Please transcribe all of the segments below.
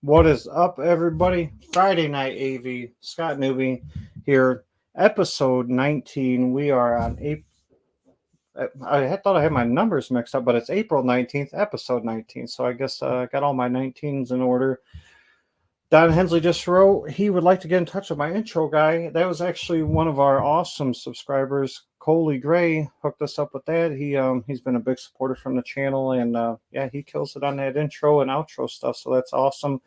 What is up, everybody? Friday night AV, Scott Newby here, episode 19. We are on April. Thought I had my numbers mixed up, but it's April 19th, episode 19. So I guess I got all my 19s in order. Don Hensley just wrote he would like to get in touch with my intro guy. That was actually one of our awesome subscribers, Coley Gray, hooked us up with that. He's been a big supporter from the channel, and yeah, he kills it on that intro and outro stuff. So that's awesome.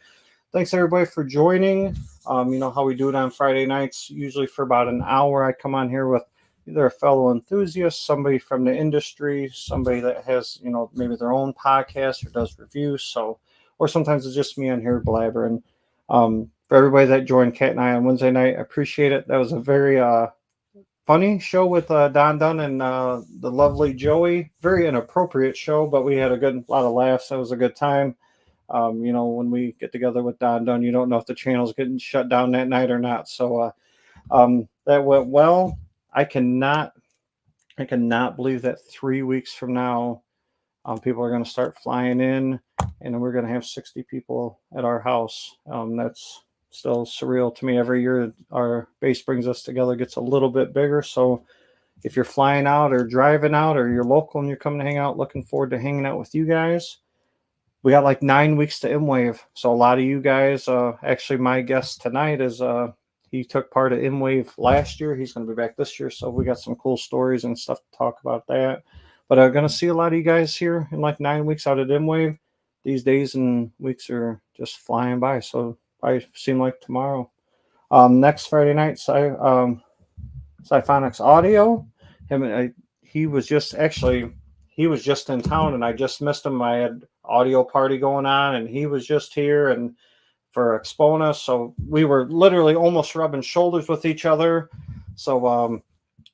Thanks everybody for joining. You know how we do it on Friday nights. Usually for about an hour, I come on here with either a fellow enthusiast, somebody from the industry, somebody that has maybe their own podcast or does reviews. So, or sometimes it's just me on here blabbering. For everybody that joined Kat and I on Wednesday night, I appreciate it. That was a very funny show with Don Dunn and the lovely Joey. Very inappropriate show, but we had a lot of laughs. That was a good time. When we get together with Don Dunn, you don't know if the channel's getting shut down that night or not. So that went well. I cannot believe that 3 weeks from now, people are going to start flying in, and we're going to have 60 people at our house. That's still surreal to me. Every year our base brings us together, gets a little bit bigger. So if you're flying out or driving out or you're local and you're coming to hang out, looking forward to hanging out with you guys. We got like 9 weeks to M-Wave. So a lot of you guys, actually my guest tonight is, he took part of M-Wave last year. He's going to be back this year. So we got some cool stories and stuff to talk about that. But I'm going to see a lot of you guys here in like 9 weeks out at M-Wave. These days and weeks are just flying by. So probably seem like tomorrow. Next Friday night, Symphonics Audio. He was just in town, and I just missed him. I had audio party going on, and he was just here and for Expona. So we were literally almost rubbing shoulders with each other. So,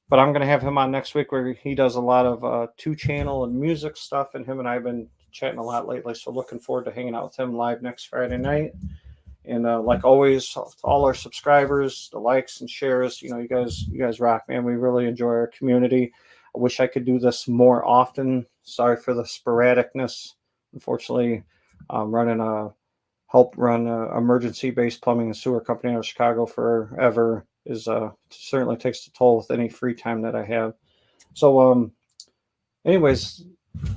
but I'm going to have him on next week where he does a lot of 2-channel and music stuff, and him and I have been chatting a lot lately. So looking forward to hanging out with him live next Friday night. And like always, to all our subscribers, the likes and shares, you guys rock, man. We really enjoy our community. I wish I could do this more often. Sorry for the sporadicness. Unfortunately, help run a emergency-based plumbing and sewer company out of Chicago forever is certainly takes a toll with any free time that I have. So, anyways,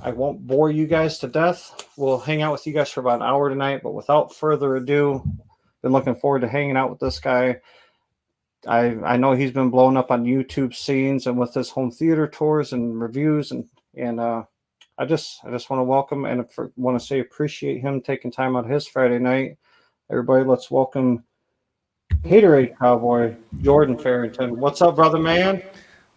I won't bore you guys to death. We'll hang out with you guys for about an hour tonight. But without further ado, been looking forward to hanging out with this guy. I know he's been blowing up on YouTube scenes and with his home theater tours and reviews, and I just want to welcome and want to say appreciate him taking time out of his Friday night. Everybody, let's welcome Hatoraid Cowboy Jordan Farrington. What's up, brother man?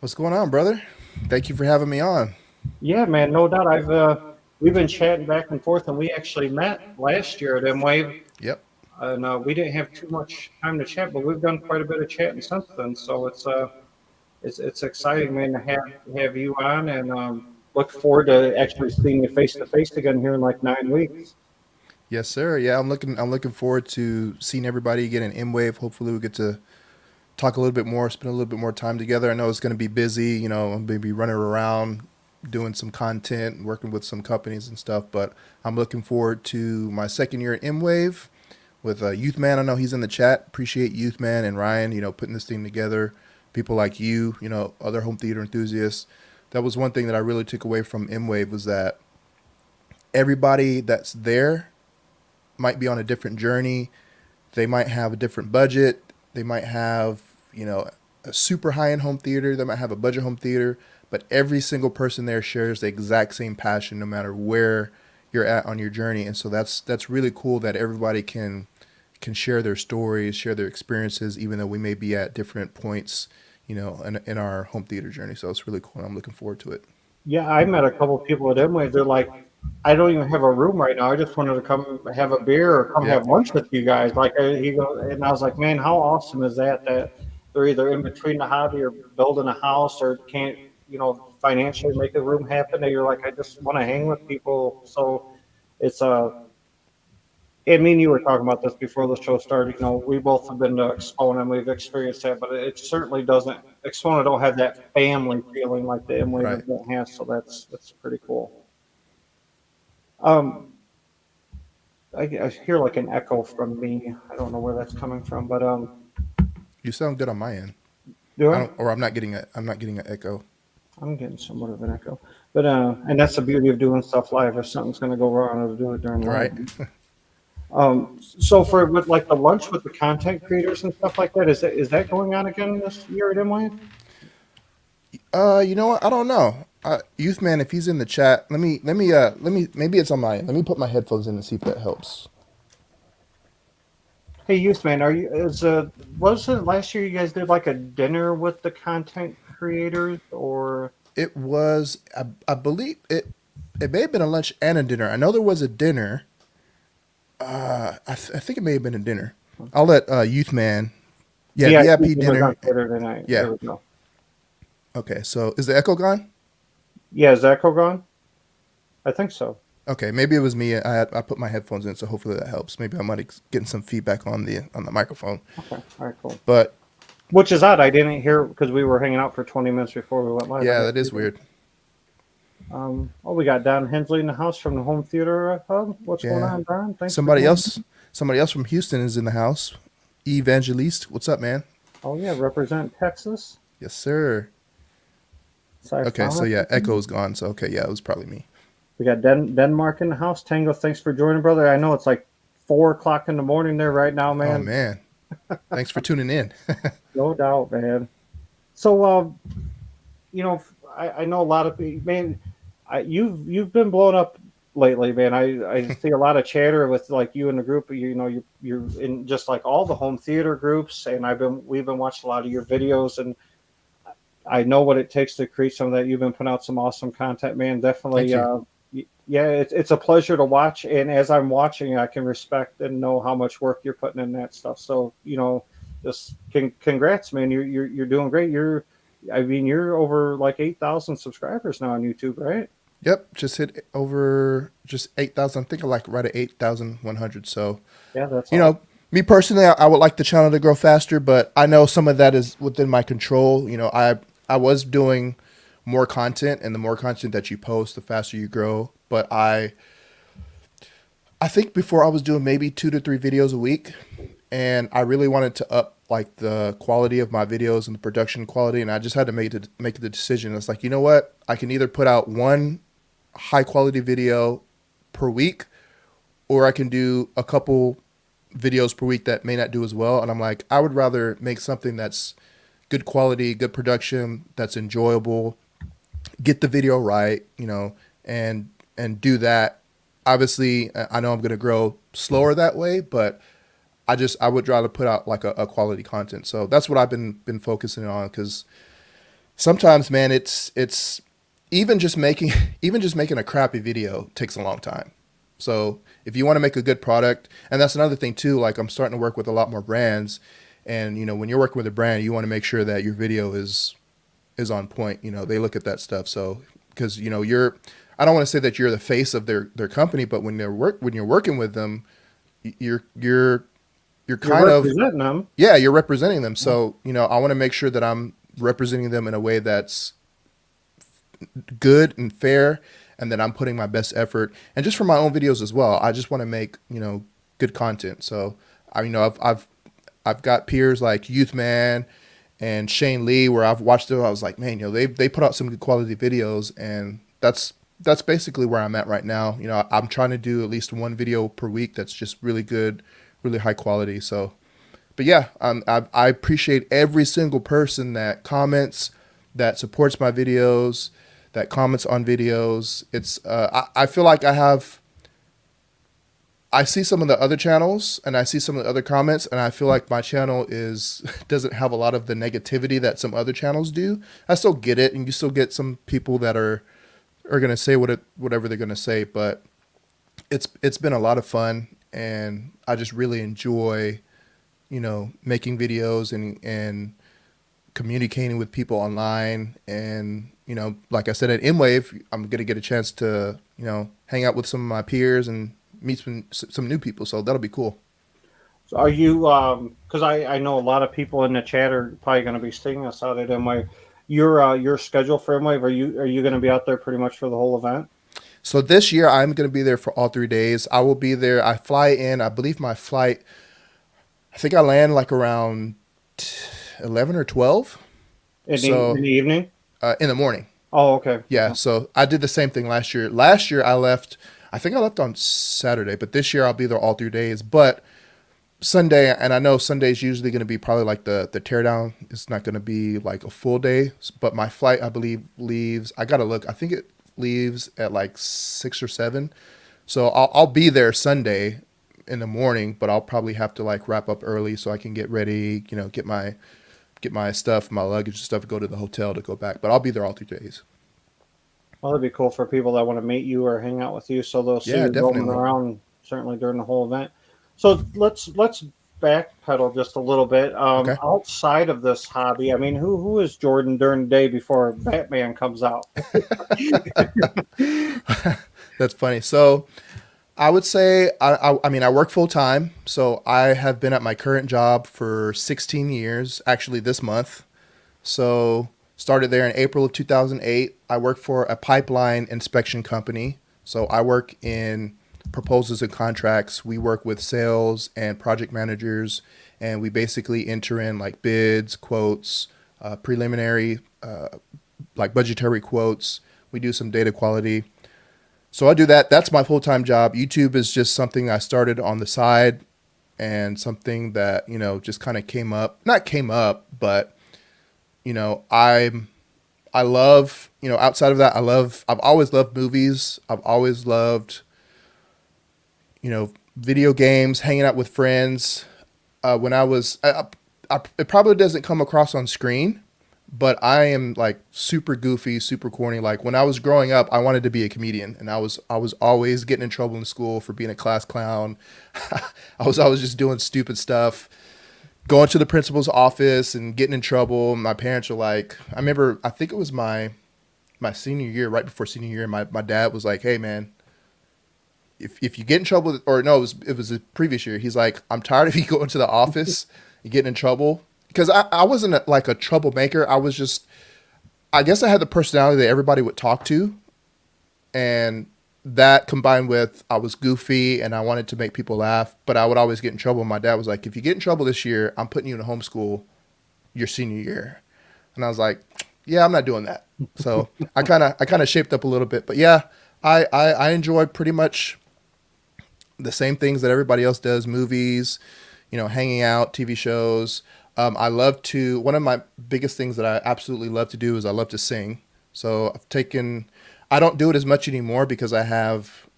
What's going on, brother? Thank you for having me on. Yeah, man, no doubt. We've been chatting back and forth, and we actually met last year at M-Wave. Yep. And we didn't have too much time to chat, but we've done quite a bit of chatting since then. So it's exciting, man, to have you on, and look forward to actually seeing you face to face again here in like 9 weeks. Yes, sir. Yeah, I'm looking forward to seeing everybody again in M-Wave. Hopefully we get to talk a little bit more, spend a little bit more time together. I know it's going to be busy, I'm going to be running around doing some content, working with some companies and stuff, but I'm looking forward to my second year at M-Wave with Youth Man. I know he's in the chat. Appreciate Youth Man and Ryan, putting this thing together. People like you, other home theater enthusiasts. That was one thing that I really took away from M-Wave was that everybody that's there might be on a different journey. They might have a different budget. They might have, a super high-end home theater. They might have a budget home theater. But every single person there shares the exact same passion no matter where you're at on your journey. And so that's really cool that everybody can share their stories, share their experiences, even though we may be at different points, in our home theater journey. So it's really cool. I'm looking forward to it. Yeah, I met a couple of people at M-Wave. They're like, I don't even have a room right now. I just wanted to come have a beer or come Yep. have lunch with you guys. Like he goes, and I was like, man, how awesome is that? That they're either in between the hobby or building a house or can't, financially make a room happen. And you're like, I just want to hang with people. So it's I mean, you were talking about this before the show started. We both have been to Expo and we've experienced that, but it certainly doesn't. Expo don't have that family feeling like the M-Wave Right. event has. So that's pretty cool. Um, I hear like an echo from me. I don't know where that's coming from, but You sound good on my end. do I I? don't, or I'm not getting an echo. I'm getting somewhat of an echo, but and that's the beauty of doing stuff live. If something's going to go wrong, I'll do it during live. Right? So for with like the lunch with the content creators and stuff like that, is that going on again this year at MWave? You know what? I don't know. Youth man, if he's in the chat, let me maybe it's on my let me put my headphones in and see if that helps. Hey, youth man, are you is was it last year you guys did like a dinner with the content creators or It was I believe it may have been a lunch and a dinner. I know there was a dinner. I think it may have been a dinner. I'll let youth man. Yeah, VIP VIP dinners on dinner. Twitter tonight? Yeah. There we go. Okay, so is the echo gone? Yeah, is Echo gone? I think so. Okay, maybe it was me. I put my headphones in, so hopefully that helps. Maybe I might be getting some feedback on the microphone. Okay, all right, cool. But Which is odd. I didn't hear because we were hanging out for 20 minutes before we went live. yeah, that is weird. We got Don Hensley in the house from the Home Theater Hub. What's going Yeah. on, Don? Thanks. Somebody for somebody else from Houston is in the house. Evangeliste, what's up, man? Oh yeah, represent Texas. Yes, sir. Okay, so yeah, echo's gone. So okay, yeah, it was probably me. We got Denmark in the house. Tango, thanks for joining, brother. I know it's like 4 o'clock in the morning there right now, man. Oh man, thanks for tuning in. No doubt, man. So, I know a lot of people, man. You've been blown up lately, man. I see a lot of chatter with like you in the group. You're in just like all the home theater groups, and we've been watching a lot of your videos, and I know what it takes to create some of that. You've been putting out some awesome content, man. Definitely. Thank you. Yeah, it's a pleasure to watch, and as I'm watching, I can respect and know how much work you're putting in that stuff. So just congrats, man. You're doing great. You're over like 8,000 subscribers now on YouTube, right? Yep, just hit over just 8,000. I think I like right at 8,100. So Yeah, that's me personally, I would like the channel to grow faster, but I know some of that is within my control. I was doing more content, and the more content that you post, the faster you grow. But I think before I was doing maybe 2 to 3 videos a week, and I really wanted to up like the quality of my videos and the production quality, and I just had to make the decision. It's like, you know what? I can either put out one high quality video per week, or I can do a couple videos per week that may not do as well. And I'm like, I would rather make something that's good quality, good production, that's enjoyable, get the video right, and do that. Obviously, I know I'm going to grow slower that way, but I would rather put out like a quality content. So that's what I've been focusing on, because sometimes, man, it's even just making a crappy video takes a long time. So if you want to make a good product, and that's another thing too, like I'm starting to work with a lot more brands, and when you're working with a brand, you want to make sure that your video is on point. They look at that stuff. So because I don't want to say that you're the face of their company, but when you're working with them, you're kind of representing them. Yeah, you're representing them. So I want to make sure that I'm representing them in a way that's good and fair, and that I'm putting my best effort. And just for my own videos as well, I just want to make good content. So I've got peers like Youth Man and Shane Lee, where I've watched them. I was like, man, they put out some good quality videos, and that's basically where I'm at right now. I'm trying to do at least one video per week that's just really good, really high quality. So, but yeah, I appreciate every single person that comments, that supports my videos, that comments on videos. It's I feel like I see some of the other channels, and I see some of the other comments, and I feel like my channel doesn't have a lot of the negativity that some other channels do. I still get it, and you still get some people that are going to say whatever they're going to say, but it's been a lot of fun, and I just really enjoy, making videos and communicating with people online. And, like I said, at MWave, I'm going to get a chance to, hang out with some of my peers and meet some new people. So that'll be cool. So are you, because I know a lot of people in the chat are probably going to be seeing us out at MWave. Your schedule for MWave, are you going to be out there pretty much for the whole event? So this year I'm going to be there for all 3 days. I will be there. I fly in. I believe my flight. I think I land like around 11 or 12. In So the evening? in the morning. Oh, okay. Yeah. So I did the same thing last year. Last year I left. I think I left on Saturday, but this year I'll be there all 3 days. But Sunday, and I know Sunday's usually going to be probably like the teardown. It's not going to be like a full day, but my flight, I believe, leaves. I got to look. I think it leaves at like 6 or 7. So I'll be there Sunday in the morning, but I'll probably have to like wrap up early so I can get ready, get my stuff, my luggage and stuff, go to the hotel to go back. But I'll be there all 3 days. Well, that'd be cool for people that want to meet you or hang out with you, so they'll see Yeah, you roaming definitely. around certainly during the whole event. So let's backpedal just a little bit. Okay. Outside of this hobby, I mean, who is Jordan during the day before Batman comes out? That's funny. So I would say, I mean, I work full time. So I have been at my current job for 16 years, actually this month. So started there in April of 2008. I work for a pipeline inspection company. So I work in proposals and contracts. We work with sales and project managers, and we basically enter in like bids, quotes, preliminary, like budgetary quotes. We do some data quality. So I do that. That's my full time job. YouTube is just something I started on the side and something that, just kind of came up. Not came up, but I love, outside of that, I've always loved movies. I've always loved, video games, hanging out with friends. When I was, it probably doesn't come across on screen, but I am like super goofy, super corny. Like when I was growing up, I wanted to be a comedian, and I was always getting in trouble in school for being a class clown. I was always just doing stupid stuff, going to the principal's office and getting in trouble. My parents were like, I remember, I think it was my senior year, right before senior year, my dad was like, "Hey man, if you get in trouble," or no, it was the previous year. He's like, "I'm tired of you going to the office and getting in trouble." Because I wasn't like a troublemaker. I guess I had the personality that everybody would talk to. And that combined with I was goofy and I wanted to make people laugh, but I would always get in trouble. My dad was like, "If you get in trouble this year, I'm putting you in a homeschool your senior year." And I was like, "Yeah, I'm not doing that." So I kind of shaped up a little bit. But yeah, I enjoy pretty much the same things that everybody else does: movies, hanging out, TV shows. I love to. One of my biggest things that I absolutely love to do is I love to sing. So I've taken. I don't do it as much anymore because I've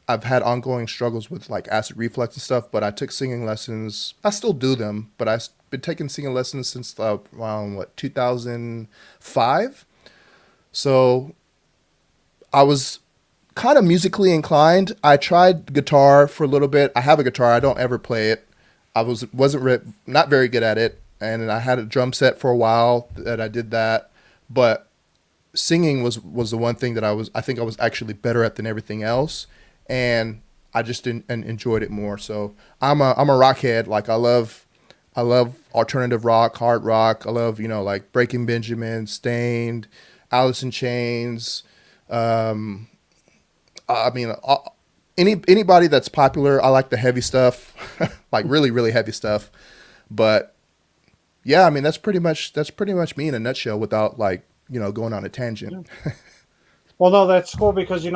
had ongoing struggles with like acid reflux and stuff. But I took singing lessons. I still do them, but I've been taking singing lessons since around 2005. So I was kind of musically inclined. I tried guitar for a little bit. I have a guitar. I don't ever play it. Not very good at it, and I had a drum set for a while that I did that. But singing was the one thing that I think I was actually better at than everything else, and I just enjoyed it more. So I'm a rock head. Like I love alternative rock, hard rock. I love like Breaking Benjamin, Stained, Alice in Chains. I mean, anybody that's popular. I like the heavy stuff, like really, really heavy stuff. But yeah, I mean that's pretty much me in a nutshell without like going on a tangent. Well, no, that's cool because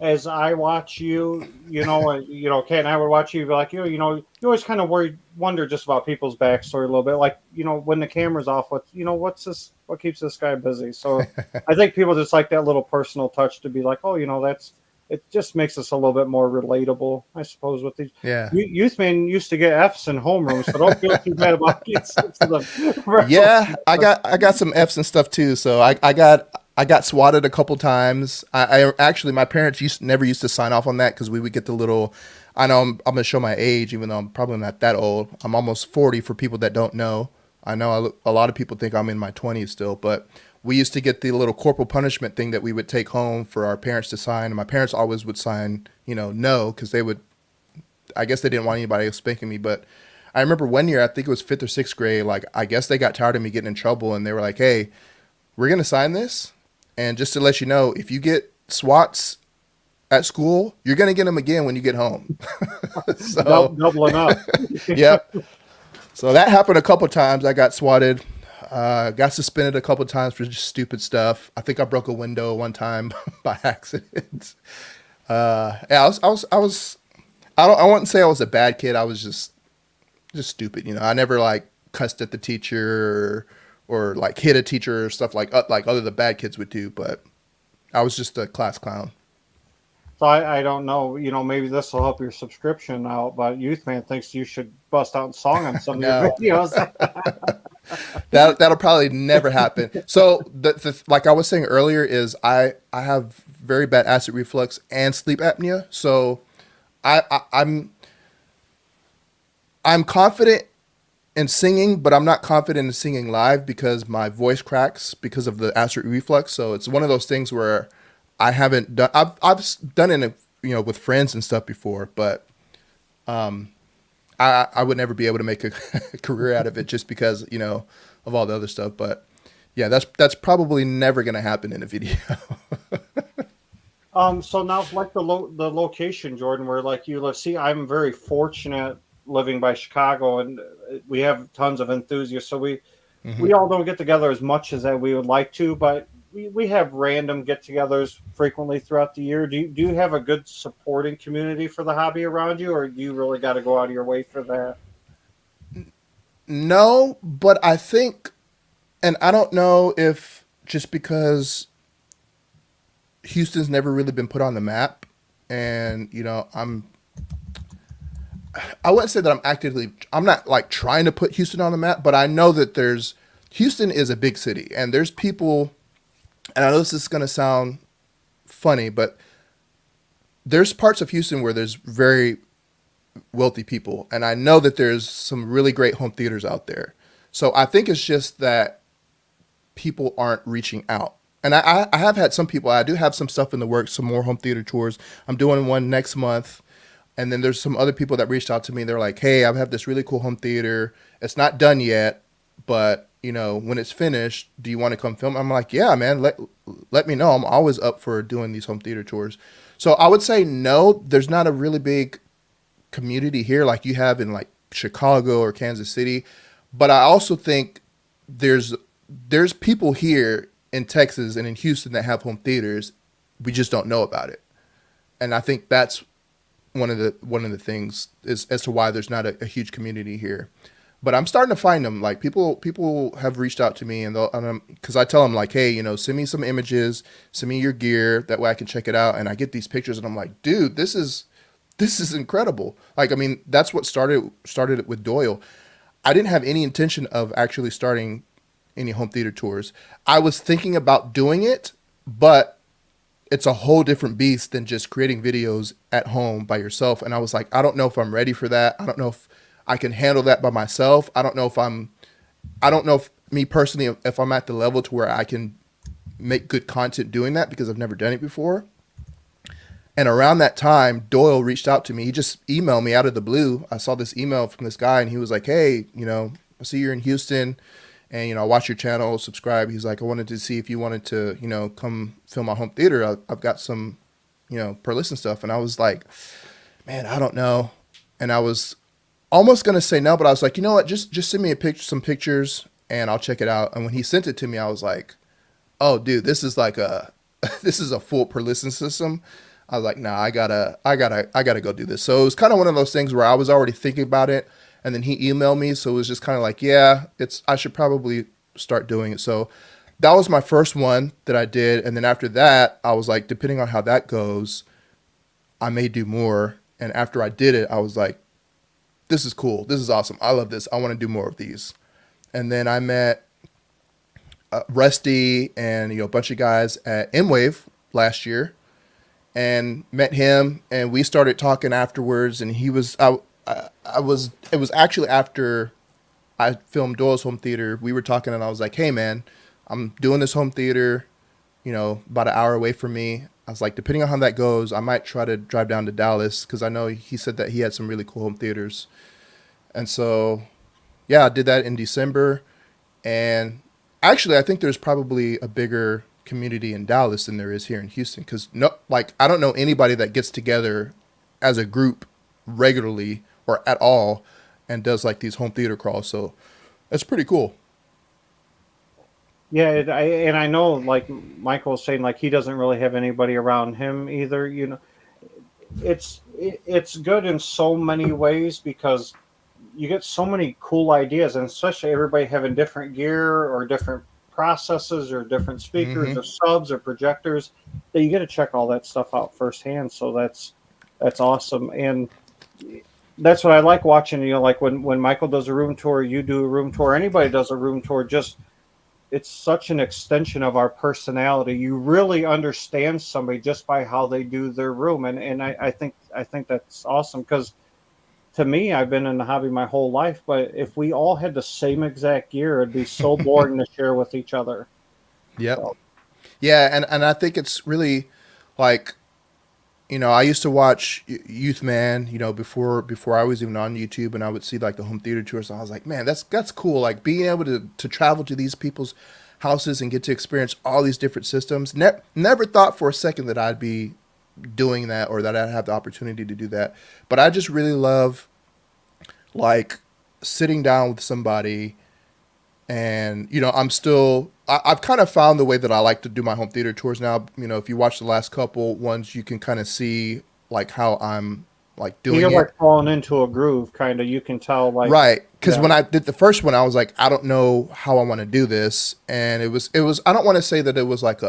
as I watch you, Kate and I would watch you, be like you always kind of wonder just about people's backstory a little bit, like when the camera's off, what's this, what keeps this guy busy? So I think people just like that little personal touch to be like, oh, that's it, just makes us a little bit more relatable, I suppose. With these Yeah. youth men used to get Fs in homeroom, so don't feel too bad about getting sent to the Yeah, I got some F's and stuff too. So I got swatted a couple times. I actually my parents never used to sign off on that because we would get the little. I know I'm gonna show my age, even though I'm probably not that old. I'm almost 40 for people that don't know. I know a lot of people think I'm in my 20s still, but we used to get the little corporal punishment thing that we would take home for our parents to sign. And my parents always would sign, no, because they would. I guess they didn't want anybody else spanking me, but I remember one year, I think it was fifth or sixth grade, like I guess they got tired of me getting in trouble and they were like, "Hey, we're gonna sign this, and just to let you know, if you get swats at school, you're gonna get them again when you get home. So, Doubling up. yep. So that happened a couple times. I got swatted. Got suspended a couple times for just stupid stuff. I think I broke a window one time by accident. Yeah, I wouldn't say I was a bad kid. I was just stupid. You know, I never like cussed at the teacher or like hit a teacher or stuff like other the bad kids would do. But I was just a class clown. So I don't know, maybe this will help your subscription out, but Youth Man thinks you should bust out a song on some of your No, videos. that'll probably never happen. So like I was saying earlier is I have very bad acid reflux and sleep apnea. So I'm confident in singing, but I'm not confident in singing live because my voice cracks because of the acid reflux. So it's one of those things where I haven't done. I've done it, with friends and stuff before, but I would never be able to make a career out of it just because of all the other stuff. But yeah, that's probably never going to happen in a video. So now, like the location, Jordan, where like you live. See, I'm very fortunate living by Chicago, and we have tons of enthusiasts. So Hmm. we all don't get together as much as that we would like to, but we have random get-togethers frequently throughout the year. Do you have a good supporting community for the hobby around you, or do you really got to go out of your way for that? No, but I think, and I don't know if just because Houston's never really been put on the map, and I wouldn't say that I'm not like trying to put Houston on the map, but I know that Houston is a big city and there's people, and I know this is going to sound funny, but there's parts of Houston where there's very wealthy people. And I know that there's some really great home theaters out there. So I think it's just that people aren't reaching out. And I have had some people, I do have some stuff in the works, some more home theater tours. I'm doing one next month. And then there's some other people that reached out to me. They're like, hey, I have this really cool home theater. It's not done yet, but when it's finished, do you want to come film? I'm like, yeah, man, let me know. I'm always up for doing these home theater tours. So I would say no, there's not a really big community here like you have in like Chicago or Kansas City. But I also think there's people here in Texas and in Houston that have home theaters. We just don't know about it. And I think that's one of the things is as to why there's not a huge community here. But I'm starting to find them. Like people have reached out to me, and because I tell them like, hey, send me some images, send me your gear, that way I can check it out. And I get these pictures, and I'm like, dude, this is incredible. Like, I mean, that's what started it with Doyle. I didn't have any intention of actually starting any home theater tours. I was thinking about doing it, but it's a whole different beast than just creating videos at home by yourself. And I was like, I don't know if I'm ready for that. I don't know if I can handle that by myself. I don't know if me personally, if I'm at the level to where I can make good content doing that because I've never done it before. And around that time, Doyle reached out to me. He just emailed me out of the blue. I saw this email from this guy and he was like, hey, I see you're in Houston and, I watch your channel, subscribe. He's like, I wanted to see if you wanted to, come film my home theater. I've got some, per listen stuff. And I was like, man, I don't know. And I was almost going to say no, but I was like, you know what? Just send me some pictures and I'll check it out. And when he sent it to me, I was like, oh dude, this is like this is a full per listen system. I was like, nah, I gotta go do this. So it was kind of one of those things where I was already thinking about it. And then he emailed me. So it was just kind of like, yeah, I should probably start doing it. So that was my first one that I did. And then after that, I was like, depending on how that goes, I may do more. And after I did it, I was like, this is cool. This is awesome. I love this. I want to do more of these. And then I met Rusty and a bunch of guys at M-Wave last year, and met him, and we started talking afterwards. And he was I was it was actually after I filmed Doyle's home theater. We were talking, and I was like, hey man, I'm doing this home theater, about an hour away from me. I was like, depending on how that goes, I might try to drive down to Dallas because I know he said that he had some really cool home theaters. And so, yeah, I did that in December. And actually, I think there's probably a bigger community in Dallas than there is here in Houston. Because no, like I don't know anybody that gets together as a group regularly or at all and does like these home theater crawls. So that's pretty cool. Yeah, and I know, like Michael was saying, like he doesn't really have anybody around him either. You know, it's good in so many ways because you get so many cool ideas, and especially everybody having different gear or different processes or different speakers Mm-hmm. or subs or projectors, that you get to check all that stuff out firsthand. So that's awesome, and that's what I like watching. You know, like when Michael does a room tour, you do a room tour, anybody does a room tour, just it's such an extension of our personality. You really understand somebody just by how they do their room, and I think that's awesome because to me, I've been in the hobby my whole life, but if we all had the same exact gear, it'd be so boring to share with each other. Yep. So, Yeah, and I think it's really like I used to watch Youth Man, before I was even on YouTube, and I would see like the home theater tours. And I was like, man, that's cool. Like being able to travel to these people's houses and get to experience all these different systems. Never thought for a second that I'd be doing that or that I'd have the opportunity to do that. But I just really love like sitting down with somebody and I've kind of found the way that I like to do my home theater tours now. If you watch the last couple ones, you can kind of see like how I'm like you're doing it. like falling into a groove, kind of. You can tell, like, Right. Because yeah, when I did the first one, I was like, I don't know how I want to do this. And it was, I don't want to say that it was like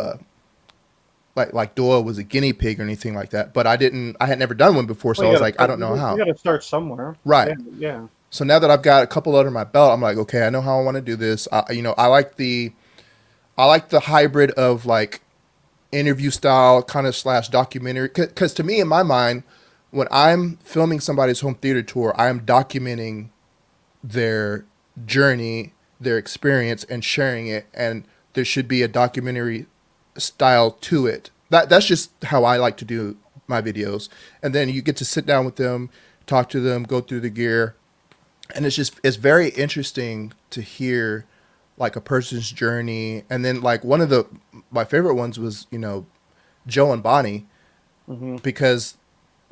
like Doyle was a guinea pig or anything like that, but I had never done one before. So well, I was like, I don't know you how. got to start somewhere. Right. Yeah, yeah. So now that I've got a couple under my belt, I'm like, okay, I know how I want to do this. I like the hybrid of like interview style kind of slash documentary. Because to me, in my mind, when I'm filming somebody's home theater tour, I am documenting their journey, their experience, and sharing it. And there should be a documentary style to it. That's just how I like to do my videos. And then you get to sit down with them, talk to them, go through the gear, and it's very interesting to hear like a person's journey. And then like one of my favorite ones was Joe and Bonnie, Hmm. because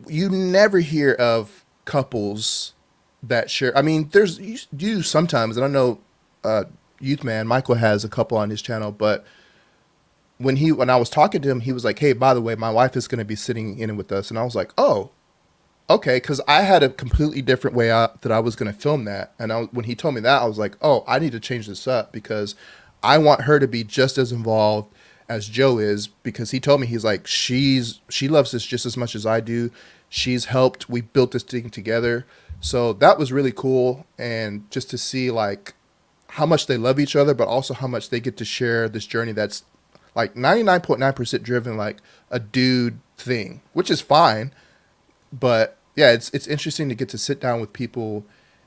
you never hear of couples that share. I mean, you do sometimes, and I know Youth Man Michael has a couple on his channel, but when I was talking to him, he was like, hey, by the way, my wife is going to be sitting in with us. And I was like, oh, okay, because I had a completely different way that I was going to film that. And when he told me that, I was like, oh, I need to change this up because I want her to be just as involved as Joe is, because he told me, he's like, she loves this just as much as I do. She's helped. We built this thing together. So that was really cool. And just to see like how much they love each other, but also how much they get to share this journey that's like 99.9% driven like a dude thing, which is fine. But yeah, it's interesting to get to sit down with people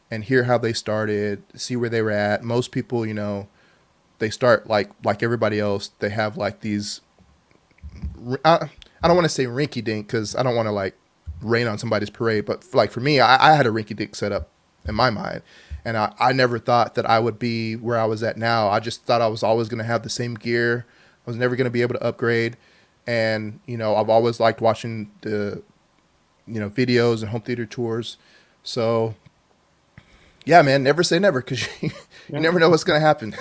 and hear how they started, see where they were at. Most people, they start like everybody else. They have like these. I don't want to say rinky dink because I don't want to like rain on somebody's parade. But like for me, I had a rinky dink setup in my mind, and I never thought that I would be where I was at now. I just thought I was always going to have the same gear. I was never going to be able to upgrade, and I've always liked watching the videos and home theater tours. So yeah, man, never say never because you Yeah. never know what's going to happen.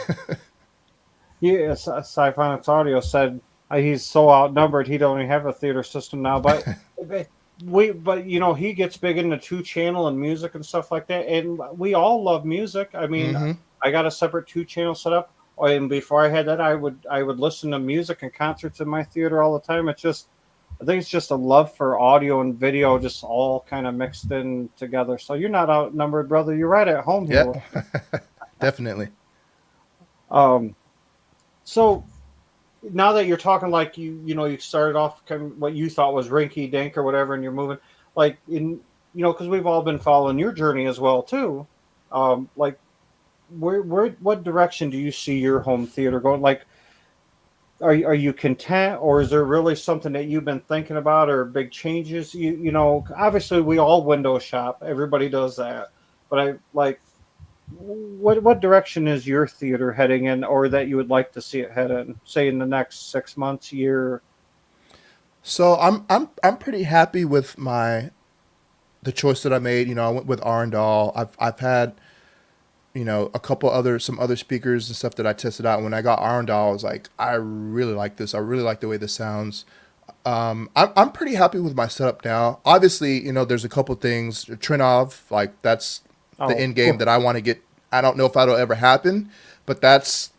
Yes, Siphonics Audio said he's so outnumbered he don't even have a theater system now. But he gets big into 2-channel and music and stuff like that, and we all love music. I mean, Hmm. I got a separate 2-channel set up, and before I had that, I would listen to music and concerts in my theater all the time. I think it's just a love for audio and video, just all kind of mixed in together. So you're not outnumbered, brother. You're right at home here. Yeah, definitely. Um, so now that you're talking like you started off kind of what you thought was rinky dink or whatever, and you're moving like because we've all been following your journey as well too. Like what direction do you see your home theater going? Like, are you content, or is there really something that you've been thinking about, or big changes? Obviously we all window shop. Everybody does that, but I like. what direction is your theater heading in, or that you would like to see it head in, say in the next 6 months, year? So I'm pretty happy with my the choice that I made. I went with Arendal. I've had a couple other some other speakers and stuff that I tested out. When I got Arendal, I was like, I really like this. I really like the way this sounds. I'm pretty happy with my setup now. Obviously, there's a couple things. Trinov, like that's the Oh, end game that I want to get. I don't know if that'll ever happen, but that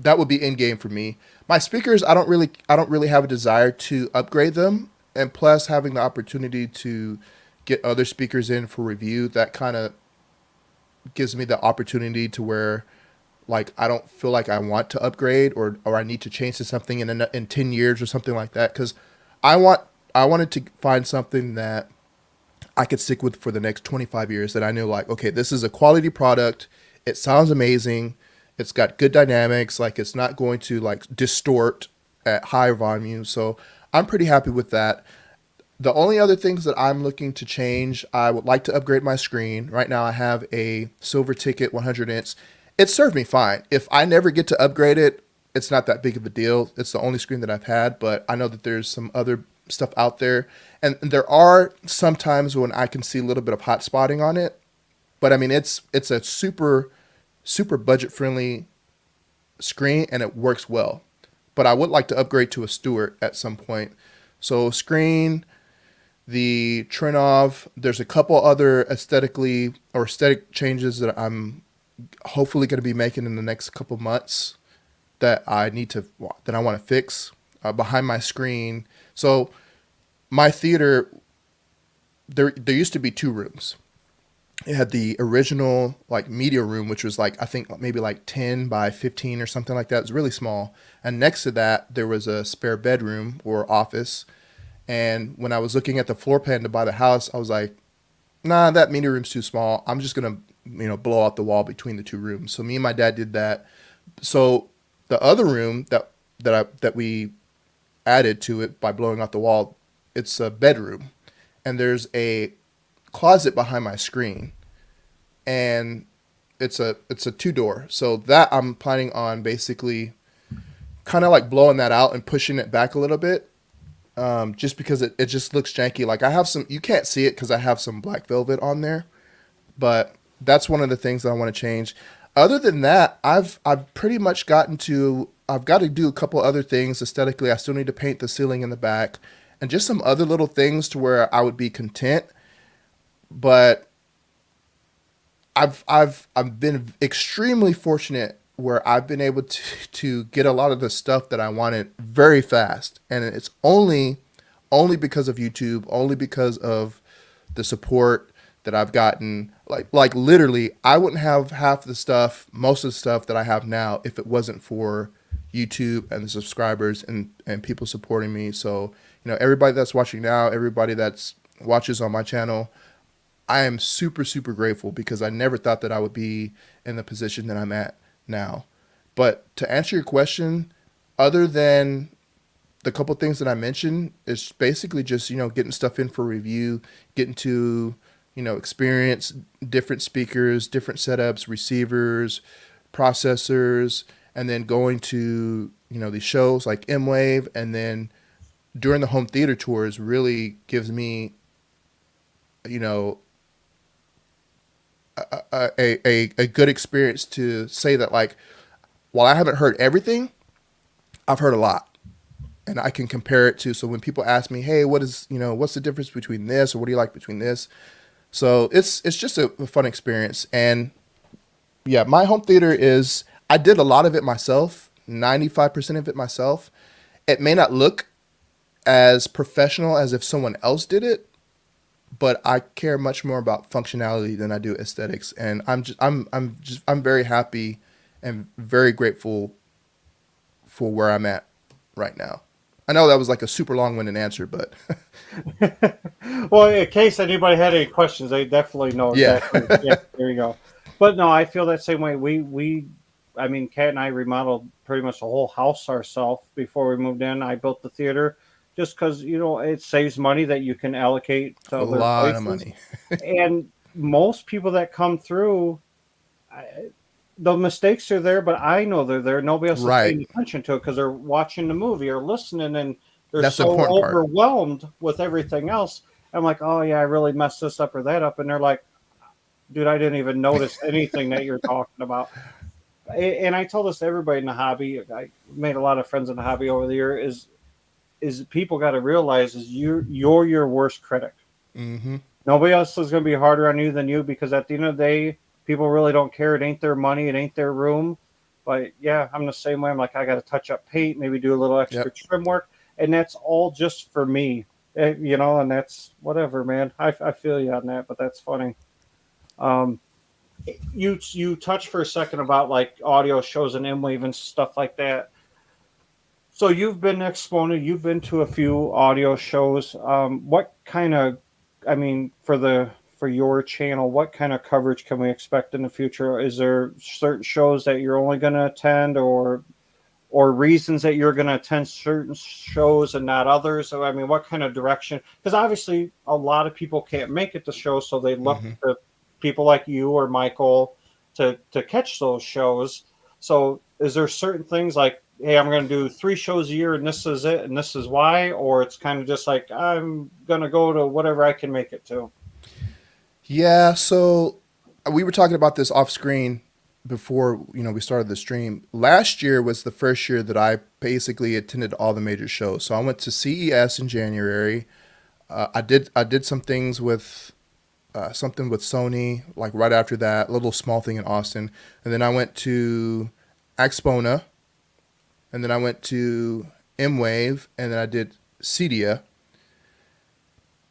would be end game for me. My speakers, I don't really have a desire to upgrade them, and plus having the opportunity to get other speakers in for review, that kind of gives me the opportunity to where like I don't feel like I want to upgrade or I need to change to something in 10 years or something like that cuz I want I wanted to find something that I could stick with for the next 25 years that I knew like okay, this is a quality product. It sounds amazing. It's got good dynamics, like it's not going to like distort at high volume. So I'm pretty happy with that. The only other things that I'm looking to change, I would like to upgrade my screen. Right now, I have a silver ticket 100 inch. It served me fine. If I never get to upgrade it, it's not that big of a deal. It's the only screen that I've had, but I know that there's some other stuff out there. And there are some times when I can see a little bit of hot spotting on it. But I mean, it's a super budget friendly screen and it works well. But I would like to upgrade to a Stewart at some point. So screen, the Trinov. There's a couple other aesthetic changes that I'm hopefully going to be making in the next couple months that I want to fix behind my screen. So my theater, there used to be two rooms. It had the original like media room, which was like I think maybe like 10 by 15 or something like that. It was really small. And next to that, there was a spare bedroom or office. And when I was looking at the floor plan to buy the house, I was like, nah, that meeting room's too small. I'm just gonna, blow out the wall between the two rooms. So me and my dad did that. So the other room that we added to it by blowing out the wall, it's a bedroom, and there's a closet behind my screen, and it's a two door. So that I'm planning on basically kind of like blowing that out and pushing it back a little bit just because it just looks janky. Like I have some, you can't see it because I have some black velvet on there, but that's one of the things that I want to change. Other than that, I've pretty much I've got to do a couple other things aesthetically. I still need to paint the ceiling in the back and just some other little things to where I would be content. But I've been extremely fortunate where I've been able to get a lot of the stuff that I wanted very fast, and it's only because of YouTube, only because of the support that I've gotten. Like literally, I wouldn't have half the stuff, most of the stuff that I have now if it wasn't for YouTube and the subscribers and people supporting me. So everybody that's watching now, everybody that's watches on my channel, I am super, super grateful because I never thought that I would be in the position that I'm at now. But to answer your question, other than the couple things that I mentioned, it's basically just, getting stuff in for review, getting to, experience different speakers, different setups, receivers, processors, and then going to, these shows like M-Wave. And then during the home theater tours really gives me, you know, a good experience to say that like while I haven't heard everything, I've heard a lot, and I can compare it to. So when people ask me, hey, what's the difference between this, or what do you like between this? So it's just a fun experience. And yeah, my home theater is, I did a lot of it myself, 95% of it myself. It may not look as professional as if someone else did it, but I care much more about functionality than I do aesthetics. And I'm very happy and very grateful for where I'm at right now. I know that was like a super long-winded answer, but Well, in case anybody had any questions, they definitely know yeah. exactly. Yeah, there you go. But no, I feel that same way. I mean, Kat and I remodeled pretty much the whole house ourselves before we moved in. I built the theater just because it saves money that you can allocate to A other lot of places. money. And most people that come through, the mistakes are there, but I know they're there. Nobody else is Right. paying attention to it because they're watching the movie or listening, and they're That's the so important part. overwhelmed with everything else. I'm like, oh yeah, I really messed this up or that up, and they're like, dude, I didn't even notice anything that you're talking about. And I told this to everybody in the hobby. I made a lot of friends in the hobby over the year. Is people got to realize is you're your worst critic. Mm-hmm. Nobody else is going to be harder on you than you, because at the end of the day, people really don't care. It ain't their money. It ain't their room. But yeah, I'm the same way. I'm like, I got to touch up paint, maybe do a little extra Yep. trim work. And that's all just for me, and that's whatever, man. I feel you on that, but that's funny. Um, you touched for a second about like audio shows and M-Wave and stuff like that. So you've been exponent, you've been to a few audio shows. What kind of, I mean, for your channel, what kind of coverage can we expect in the future? Is there certain shows that you're only going to attend, or reasons that you're going to attend certain shows and not others? So, I mean, what kind of direction? Because obviously, a lot of people can't make it to shows, so they look Mm-hmm. to people like you or Michael to catch those shows. So, is there certain things like, hey, I'm going to do 3 shows a year, and this is it, and this is why, or it's kind of just like I'm going to go to whatever I can make it to? Yeah, so we were talking about this off screen before, we started the stream. Last year was the first year that I basically attended all the major shows. So I went to CES in January. I did some things with something with Sony, like right after that, a little small thing in Austin, and then I went to Axpona, and then I went to M Wave, and then I did Cedia,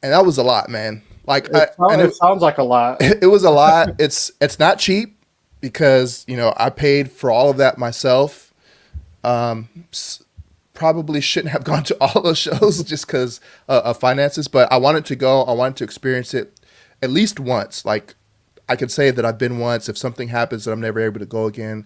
and that was a lot, man. Like It, and it sounds like a lot. it was a lot. It's not cheap because I paid for all of that myself. Um, Probably shouldn't have gone to all those shows just because of finances, but I wanted to go. I wanted to experience it at least once. Like I could say that I've been once. If something happens that I'm never able to go again.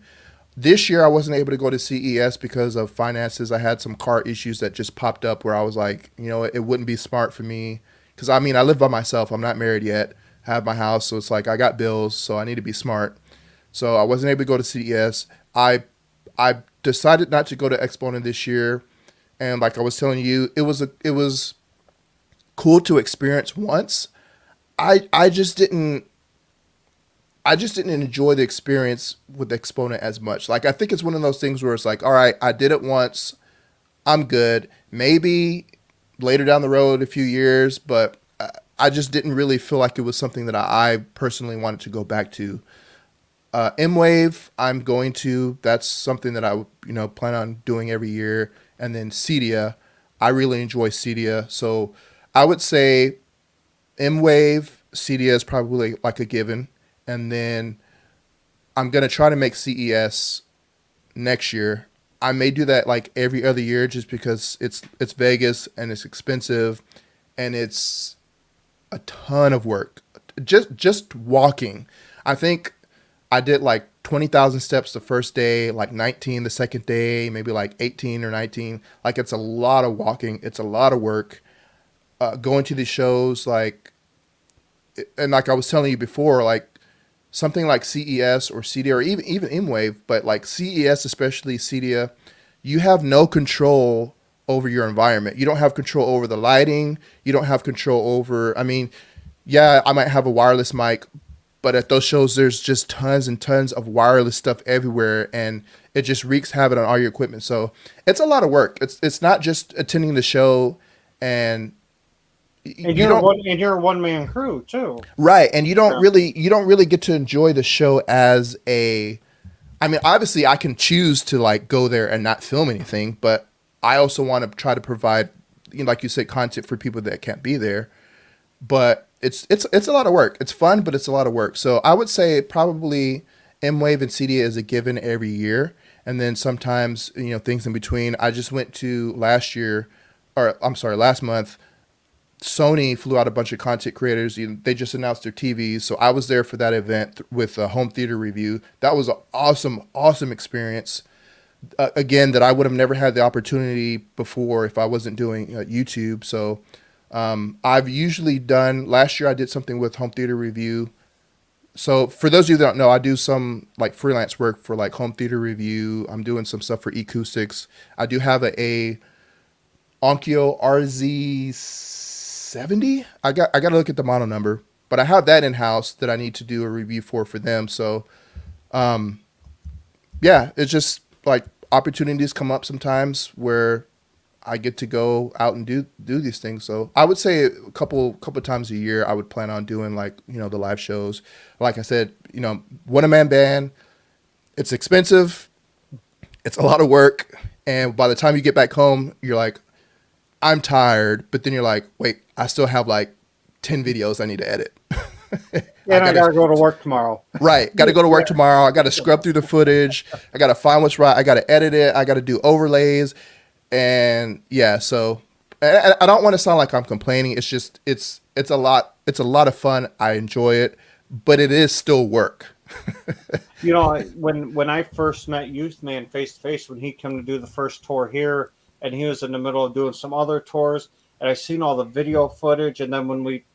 This year I wasn't able to go to CES because of finances. I had some car issues that just popped up where I was like, it wouldn't be smart for me because I mean I live by myself. I'm not married yet. I have my house, so it's like I got bills, so I need to be smart. So I wasn't able to go to CES. I decided not to go to Exponent this year, and like I was telling you, it was cool to experience once. I just didn't enjoy the experience with Exponent as much. Like I think it's one of those things where it's like, all right, I did it once, I'm good. Maybe later down the road, a few years, but I just didn't really feel like it was something that I personally wanted to go back to. M Wave, I'm going to. That's something that I plan on doing every year. And then Cedia, I really enjoy Cedia, so I would say M Wave, Cedia is probably like a given, and then I'm gonna try to make CES next year. I may do that like every other year just because it's Vegas and it's expensive and it's a ton of work. Just walking. I think I did like 20,000 steps the first day, like 19 the second day, maybe like 18 or 19. Like it's a lot of walking. It's a lot of work. Going to these shows, like, and like I was telling you before, like something like CES or CEDIA or even M-Wave, but like CES, especially CEDIA, you have no control over your environment. You don't have control over the lighting. You don't have control over, I mean, yeah, I might have a wireless mic, but at those shows, there's just tons and tons of wireless stuff everywhere, and it just wreaks havoc on all your equipment. So it's a lot of work. It's not just attending the show, and And you don't you're a one man crew too. right, and Yeah. you don't really get to enjoy the show as a. I mean, obviously, I can choose to like go there and not film anything, but I also want to try to provide, like you said, content for people that can't be there. But it's a lot of work. It's fun, but it's a lot of work. So I would say probably M Wave and CDA is a given every year, and then sometimes things in between. I just went to last year, or I'm sorry, last month. Sony flew out a bunch of content creators. They just announced their TVs, so I was there for that event with a home theater review. That was an awesome, awesome experience. Again, that I would have never had the opportunity before if I wasn't doing YouTube. So I've usually done. Last year, I did something with home theater review. So for those of you that don't know, I do some like freelance work for like home theater review. I'm doing some stuff for acoustics. I do have a Onkyo RZ70. I got to look at the model number, but I have that in house that I need to do a review for them. So yeah, it's just like opportunities come up sometimes where I get to go out and do these things. So I would say a couple times a year I would plan on doing like, the live shows. Like I said, one man band, it's expensive, it's a lot of work, and by the time you get back home, you're like, I'm tired, but then you're like, wait, I still have like 10 videos I need to edit. And I gotta go to work tomorrow. Right. Got to go to work tomorrow. I got to scrub through the footage. I got to find what's right. I got to edit it. I got to do overlays. And yeah, so I don't want to sound like I'm complaining. It's just, it's a lot. It's a lot of fun. I enjoy it, but it is still work. When I first met Youth Man face to face, when he came to do the first tour here, and he was in the middle of doing some other tours, and I seen all the video footage, and then when we,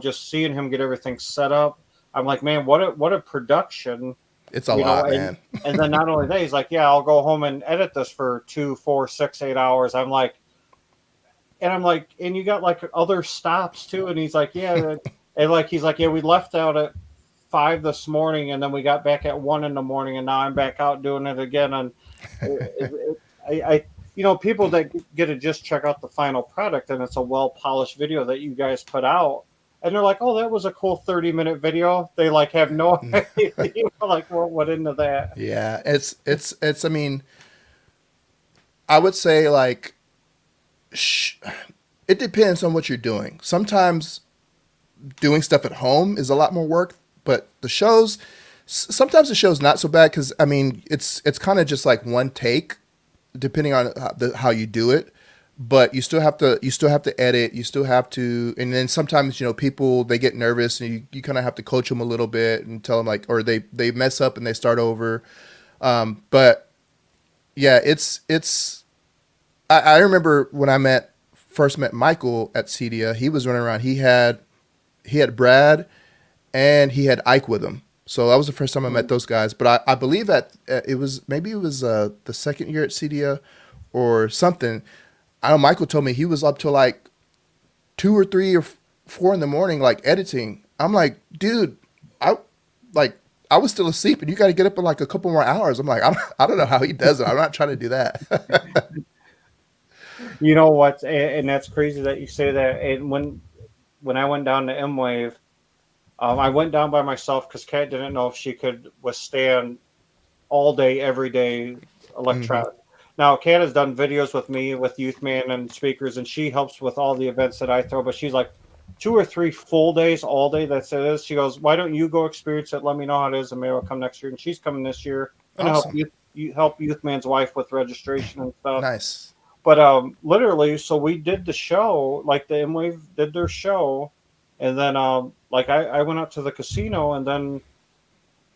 just seeing him get everything set up, I'm like, man, what a production. It's a lot, and, man. And then not only that, he's like, yeah, I'll go home and edit this for 2, 4, 6, 8 hours. I'm like, and you got like other stops too. And he's like, yeah. And like, he's like, yeah, we left out at 5 this morning, and then we got back at 1 in the morning, and now I'm back out doing it again. And people that get to just check out the final product, and it's a well polished video that you guys put out, and they're like, oh, that was a cool 30-minute video. They like have no idea like what went into that. Yeah, it's. I mean, I would say like, it depends on what you're doing. Sometimes doing stuff at home is a lot more work, but sometimes the show's not so bad because I mean, it's kind of just like one take, depending on how you do it. But you still have to edit. You still have to, and then sometimes people, they get nervous, and you kind of have to coach them a little bit and tell them like, or they mess up and they start over. But yeah, it's. I remember when I first met Michael at CEDIA. He was running around. He had Brad, and he had Ike with him. So that was the first time I met those guys. But I believe that it was the second year at CEDIA or something. I know Michael told me he was up till like 2 or 3 or 4 in the morning, like editing. I'm like, dude, I was still asleep, and you got to get up in like a couple more hours. I'm like, I don't know how he does it. I'm not trying to do that. You know what? And that's crazy that you say that. And when I went down to M-Wave, I went down by myself because Kat didn't know if she could withstand all day, every day electronic. Mm-hmm. Now, Kat has done videos with me, with Youth Man and speakers, and she helps with all the events that I throw. But she's like 2 or 3 full days, all day. That's it is. She goes, why don't you go experience it? Let me know how it is, and maybe I'll come next year. And she's coming this year. And awesome. help Youth Man's wife with registration and stuff. Nice. But literally, so we did the show, like the M-Wave did their show, and then like I went out to the casino, and then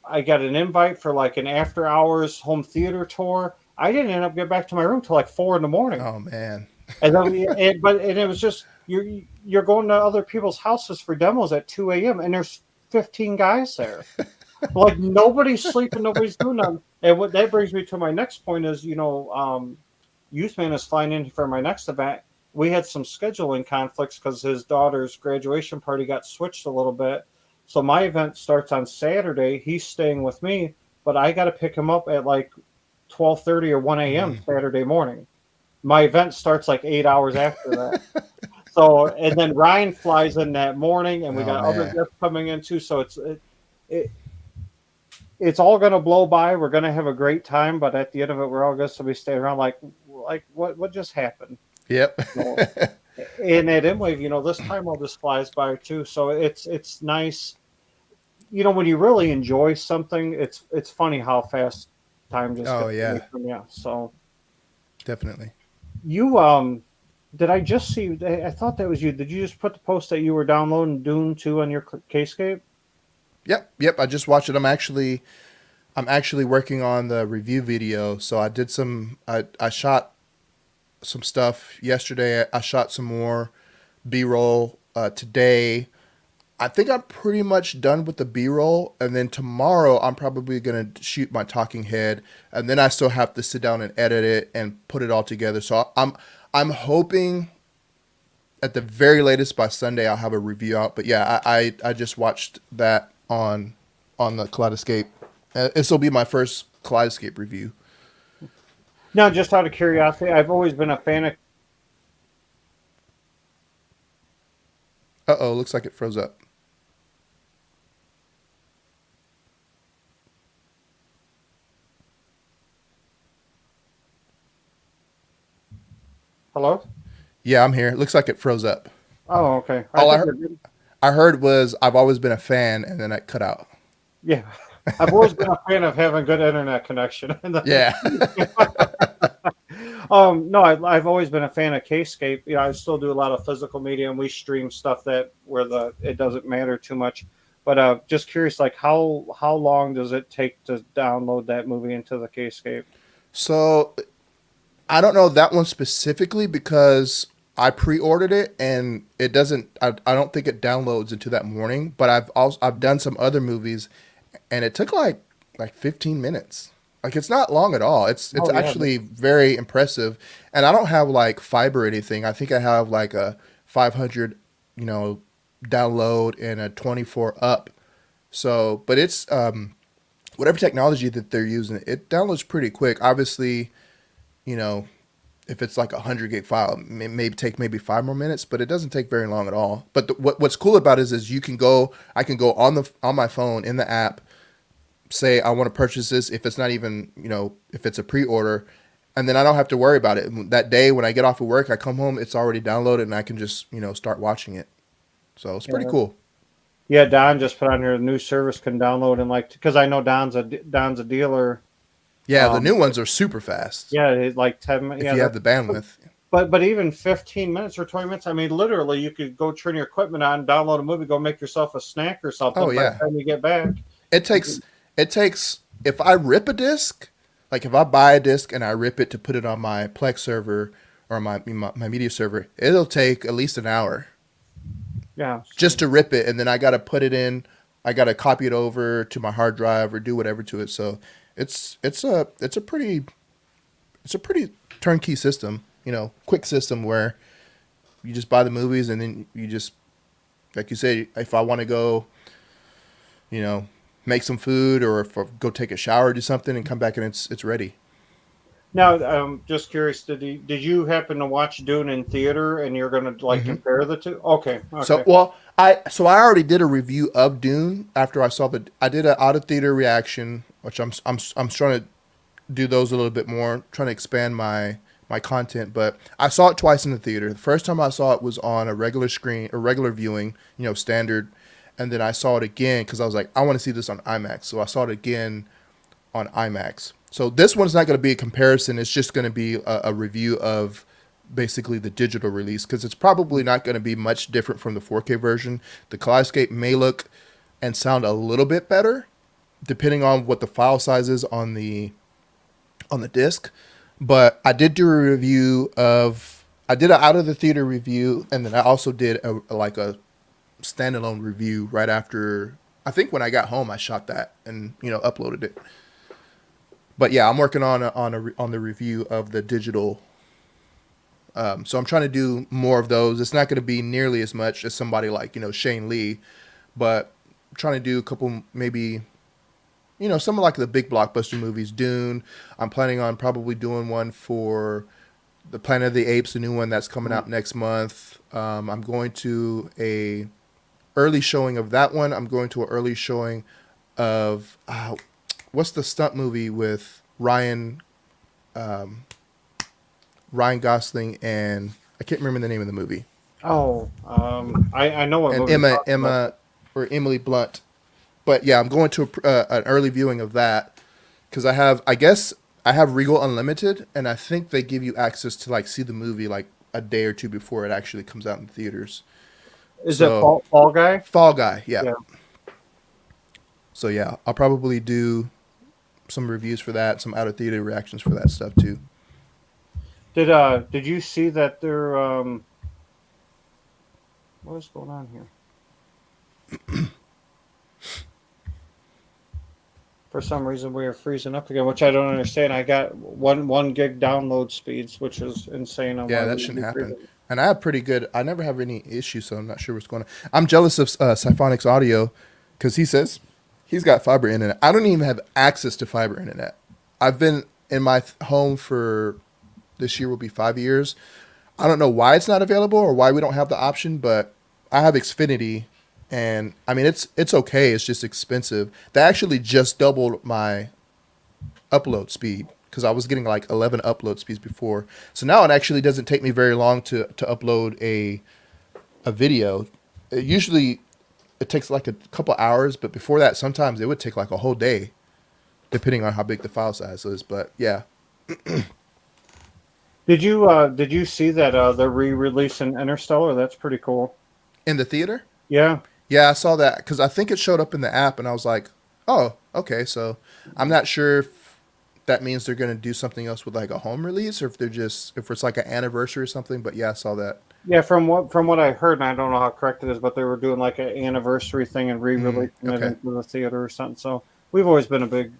I got an invite for like an after hours home theater tour. I didn't end up getting back to my room till like 4 in the morning. Oh man! And then it was just you're going to other people's houses for demos at 2 a.m. and there's 15 guys there. Like nobody's sleeping, nobody's doing nothing. And what that brings me to my next point is, Youth Man is flying in for my next event. We had some scheduling conflicts because his daughter's graduation party got switched a little bit. So my event starts on Saturday. He's staying with me, but I got to pick him up at like 12:30 or 1 a.m. Saturday morning. My event starts like 8 hours after that. So, and then Ryan flies in that morning, and we got other guests coming in too. So it's all going to blow by. We're going to have a great time, but at the end of it, we're all going to be staying around like what just happened? Yep. So, and at M-Wave, this time all just flies by too. So it's nice. When you really enjoy something, it's funny how fast time just goes away from you. So definitely. You did I just see? I thought that was you. Did you just put the post that you were downloading Dune 2 on your Kscape? Yep. I just watched it. I'm actually working on the review video. So I did I shot some stuff yesterday. I shot some more B-roll today. I think I'm pretty much done with the B-roll, and then tomorrow I'm probably gonna shoot my talking head, and then I still have to sit down and edit it and put it all together. So I'm hoping at the very latest by Sunday I'll have a review out. But yeah, I just watched that on the Kaleidoscape. This will be my first Kaleidoscape review. Now, just out of curiosity, I've always been a fan of. Uh oh, looks like it froze up. Hello? Yeah, I'm here. It looks like it froze up. Oh, okay. All Think we're good. I heard was I've always been a fan, and then it cut out. Yeah. I've always been a fan of having good internet connection. Yeah. No, I've always been a fan of Kscape. You know, I still do a lot of physical media, and we stream stuff that where it doesn't matter too much. But just curious, like how long does it take to download that movie into the Kscape? So I don't know that one specifically because I pre-ordered it and it doesn't. I don't think it downloads into that morning. But I've done some other movies, and it took like 15 minutes. Like it's not long at all. It's Oh yeah, actually very impressive. And I don't have like fiber or anything. I think I have like a 500, download and a 24 up. So, but it's whatever technology that they're using, it downloads pretty quick. Obviously, you know, if it's like a 100 gig file, it may take maybe 5 more minutes, but it doesn't take very long at all. But what's cool about it is I can go on my phone in the app, say I want to purchase this if it's not even, if it's a pre-order, and then I don't have to worry about it. That day when I get off of work, I come home, it's already downloaded and I can just, start watching it. So it's pretty yeah. cool. Yeah, Don just put on here a new service can download and like because I know Don's a dealer. Yeah, the Um, new ones are super fast yeah, it's like 10 minutes. if Yeah, you have the bandwidth. but even 15 minutes or 20 minutes. I mean, literally, you could go turn your equipment on, download a movie, go make yourself a snack or something. Oh By the yeah. time you get back, It takes it takes if I rip a disc, like if I buy a disc and I rip it to put it on my Plex server or my media server, it'll take at least an hour yeah. just to rip it, and then I got to put it in. I got to copy it over to my hard drive or do whatever to it. So it's a pretty turnkey system, quick system where you just buy the movies and then you just, like you say, if I want to go, make some food or if I go take a shower, do something and come back and it's ready. Now, just curious, did you happen to watch Dune in theater and you're going to like hmm compare the two? Okay, So okay. well, I already did a review of Dune after I did an out of theater reaction, which I'm trying to do those a little bit more, trying to expand my content. But I saw it twice in the theater. The first time I saw it was on a regular screen, a regular viewing, standard, and then I saw it again because I was like, I want to see this on IMAX. So I saw it again on IMAX. So this one's not going to be a comparison. It's just going to be a review of basically the digital release because it's probably not going to be much different from the 4K version. The Kaleidoscape may look and sound a little bit better depending on what the file size is on the disc. But I did do a review I did an out of the theater review, and then I also did a standalone review right after. I think when I got home, I shot that and uploaded it. But yeah, I'm working on the review of the digital. So I'm trying to do more of those. It's not going to be nearly as much as somebody like Shane Lee, but I'm trying to do a couple maybe. Some of like the big blockbuster movies, Dune. I'm planning on probably doing one for the Planet of the Apes, the new one that's coming out next month. I'm going to a early showing of that one. I'm going to an early showing of what's the stunt movie with Ryan Gosling and I can't remember the name of the movie. Oh, I know what And movie you're talking about. Emma or Emily Blunt. But yeah, I'm going to an early viewing of that because I guess I have Regal Unlimited, and I think they give you access to like see the movie like a day or two before it actually comes out in theaters. Is it So Fall Guy? Fall Guy, yeah. Yeah. So yeah, I'll probably do some reviews for that, some out of theater reactions for that stuff too. Did you see that they're what is going on here? For some reason, we are freezing up again, which I don't understand. I got one gig download speeds, which is insane on Yeah, why that we shouldn't be happen. freezing. And I have pretty good. I never have any issues, so I'm not sure what's going on. I'm jealous of Siphonics Audio because he says he's got fiber internet. I don't even have access to fiber internet. I've been in my home for this year will be 5 years. I don't know why it's not available or why we don't have the option, but I have Xfinity, and I mean it's okay. It's just expensive. They actually just doubled my upload speed because I was getting like 11 upload speeds before. So now it actually doesn't take me very long to upload a video. Usually it takes like a couple hours, but before that, sometimes it would take like a whole day, depending on how big the file size is. But yeah, Did you see that they're re-releasing Interstellar? That's pretty cool. in the theater, Yeah. yeah, I saw that because I think it showed up in the app, and I was like, oh, okay. So I'm not sure if that means they're going to do something else with like a home release, or if they're just if it's like an anniversary or something. But yeah, I saw that. Yeah, from what I heard, and I don't know how correct it is, but they were doing like an anniversary thing and re-releasing it Okay. into the theater or something. So we've always been a big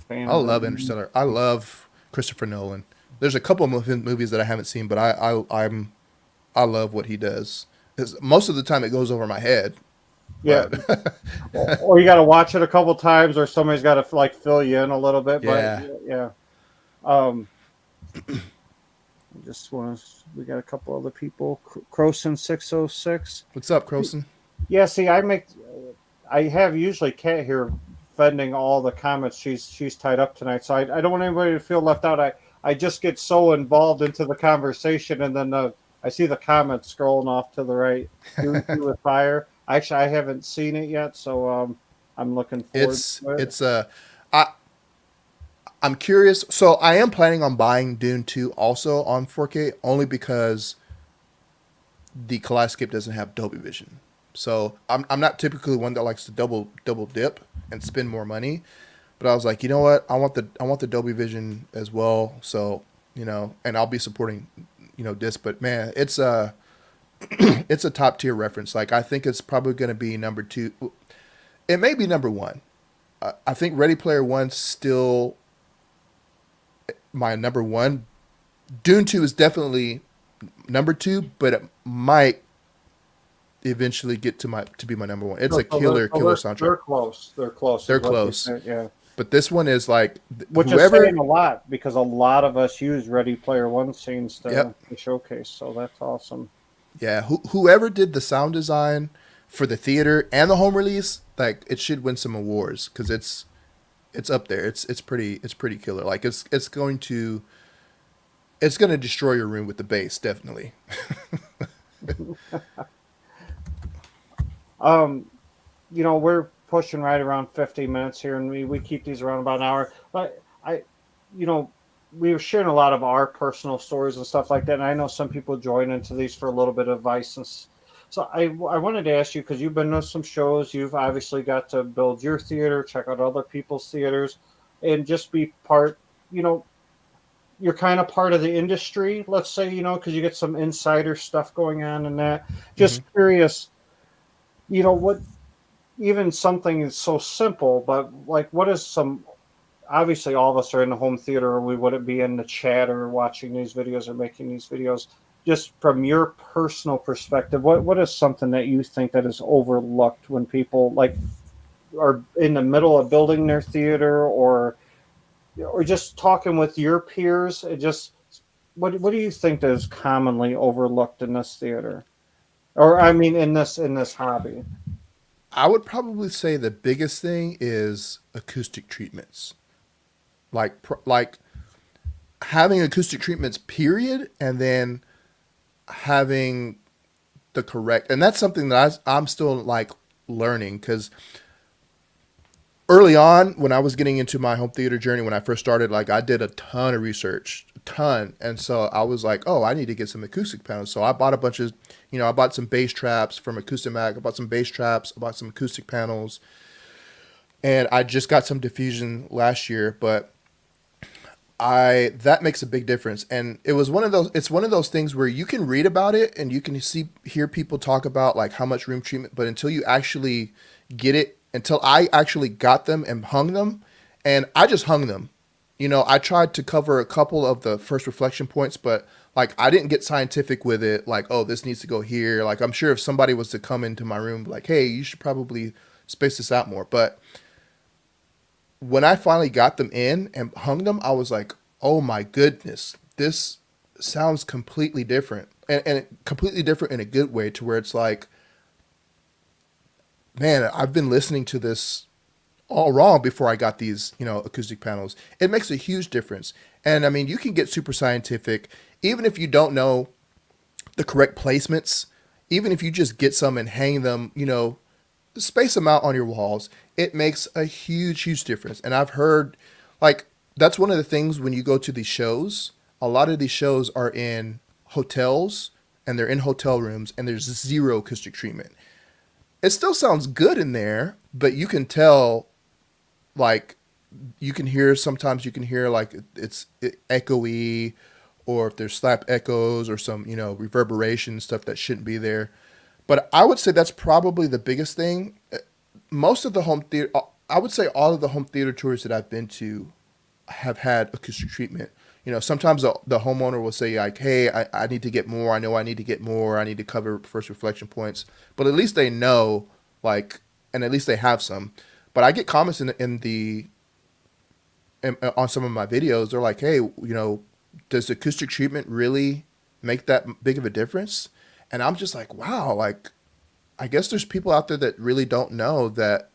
fan I of it. love Interstellar. I love Christopher Nolan. There's a couple of movies that I haven't seen, but I love what he does. Most of the time it goes over my head, Yeah, but or you got to watch it a couple times, or somebody's got to like fill you in a little bit. But yeah. yeah, um, just want to. We got a couple other people. Croson 606. What's up, Croson? Yeah, see, I have usually Kat here fending all the comments. She's tied up tonight, so I don't want anybody to feel left out. I just get so involved into the conversation, and then I see the comments scrolling off to the right. Do with fire. Actually, I haven't seen it yet, so I'm looking forward It's to it. it's I I'm curious. So I am planning on buying Dune 2 also on 4K only because the Kaleidoscope doesn't have Dolby Vision. So I'm not typically one that likes to double dip and spend more money, but I was like, you know what? I want the Dolby Vision as well. So and I'll be supporting disc. But man, it's a it's a top tier reference. Like I think it's probably going to be number two. It may be number one. I think Ready Player One's still my number one. Dune 2 is definitely number two, but it might eventually get to be my number one. It's So, a killer soundtrack. they're close. They're close. They're Is what they close, said, yeah. but this one is like Which is whoever. saying a lot because a lot of us use Ready Player One scenes Yep. to showcase. So that's awesome. Yeah. Whoever did the sound design for the theater and the home release, like it should win some awards because it's up there. It's pretty killer. Like it's going to destroy your room with the bass, definitely. Um, we're pushing right around 50 minutes here, and we keep these around about an hour. But you know, we were sharing a lot of our personal stories and stuff like that. And I know some people join into these for a little bit of advice. So I wanted to ask you, because you've been to some shows, you've obviously got to build your theater, check out other people's theaters, and just be part, you know, you're kind of part of the industry, let's say, because you get some insider stuff going on and that. Hmm. Just curious, what even something is so simple, but like what is some obviously all of us are in the home theater, or we wouldn't be in the chat or watching these videos or making these videos. Just from your personal perspective, what is something that you think that is overlooked when people like are in the middle of building their theater, or just talking with your peers? It just what do you think that is commonly overlooked in this theater, or I mean in this hobby? I would probably say the biggest thing is acoustic treatments. Like having acoustic treatments, period, and then having the correct. And that's something that I'm still like learning because early on when I was getting into my home theater journey, when I first started, like I did a ton of research, a ton. And so I was like, oh, I need to get some acoustic panels. So I bought a bunch of, I bought some bass traps from Acoustic Mac. I bought some bass traps. I bought some acoustic panels. And I just got some diffusion last year. But I that makes a big difference. And it was one of those it's one of those things where you can read about it and you can hear people talk about like how much room treatment, but until you actually get it, until I actually got them and hung them, and I just hung them. I tried to cover a couple of the first reflection points, but like I didn't get scientific with it, like, oh, this needs to go here. Like I'm sure if somebody was to come into my room like, hey, you should probably space this out more. But when I finally got them in and hung them, I was like, oh my goodness, this sounds completely different. And completely different in a good way, to where it's like, man, I've been listening to this all wrong before I got these, acoustic panels. It makes a huge difference. And I mean, you can get super scientific, even if you don't know the correct placements, even if you just get some and hang them, space them out on your walls. It makes a huge, huge difference. And I've heard, like, that's one of the things when you go to these shows. A lot of these shows are in hotels and they're in hotel rooms and there's zero acoustic treatment. It still sounds good in there, but you can tell, like, sometimes you can hear like it's echoey, or if there's slap echoes or some, reverberation stuff that shouldn't be there. But I would say that's probably the biggest thing. Most of the home theater, I would say all of the home theater tours that I've been to have had acoustic treatment. Sometimes the homeowner will say like, hey, I need to get more. I know I need to get more. I need to cover first reflection points. But at least they know, like, and at least they have some. But I get comments on some of my videos. They're like, hey, does acoustic treatment really make that big of a difference? And I'm just like, wow, like, I guess there's people out there that really don't know that,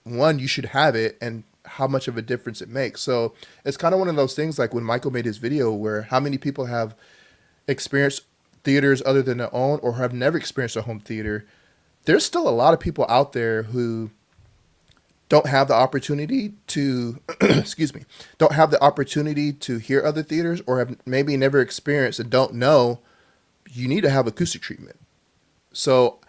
one, you should have it, and how much of a difference it makes. So it's kind of one of those things, like when Michael made his video, where how many people have experienced theaters other than their own, or have never experienced a home theater. There's still a lot of people out there who don't have the opportunity to excuse me, don't have the opportunity to hear other theaters, or have maybe never experienced and don't know you need to have acoustic treatment. So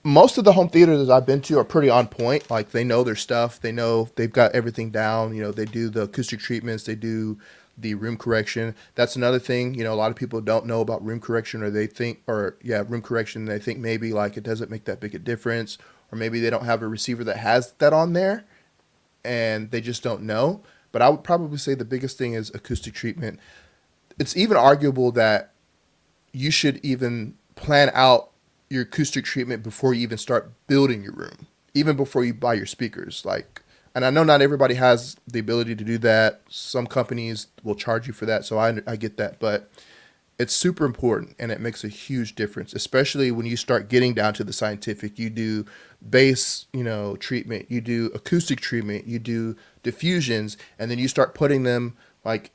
most of the home theaters that I've been to are pretty on point. Like, they know their stuff. They know they've got everything down. They do the acoustic treatments. They do the room correction. That's another thing. A lot of people don't know about room correction, or room correction. They think maybe like it doesn't make that big a difference, or maybe they don't have a receiver that has that on there and they just don't know. But I would probably say the biggest thing is acoustic treatment. It's even arguable that you should even plan out your acoustic treatment before you even start building your room, even before you buy your speakers. Like, and I know not everybody has the ability to do that. Some companies will charge you for that, so I get that, but it's super important, and it makes a huge difference, especially when you start getting down to the scientific. You do bass, treatment, you do acoustic treatment, you do diffusions, and then you start putting them like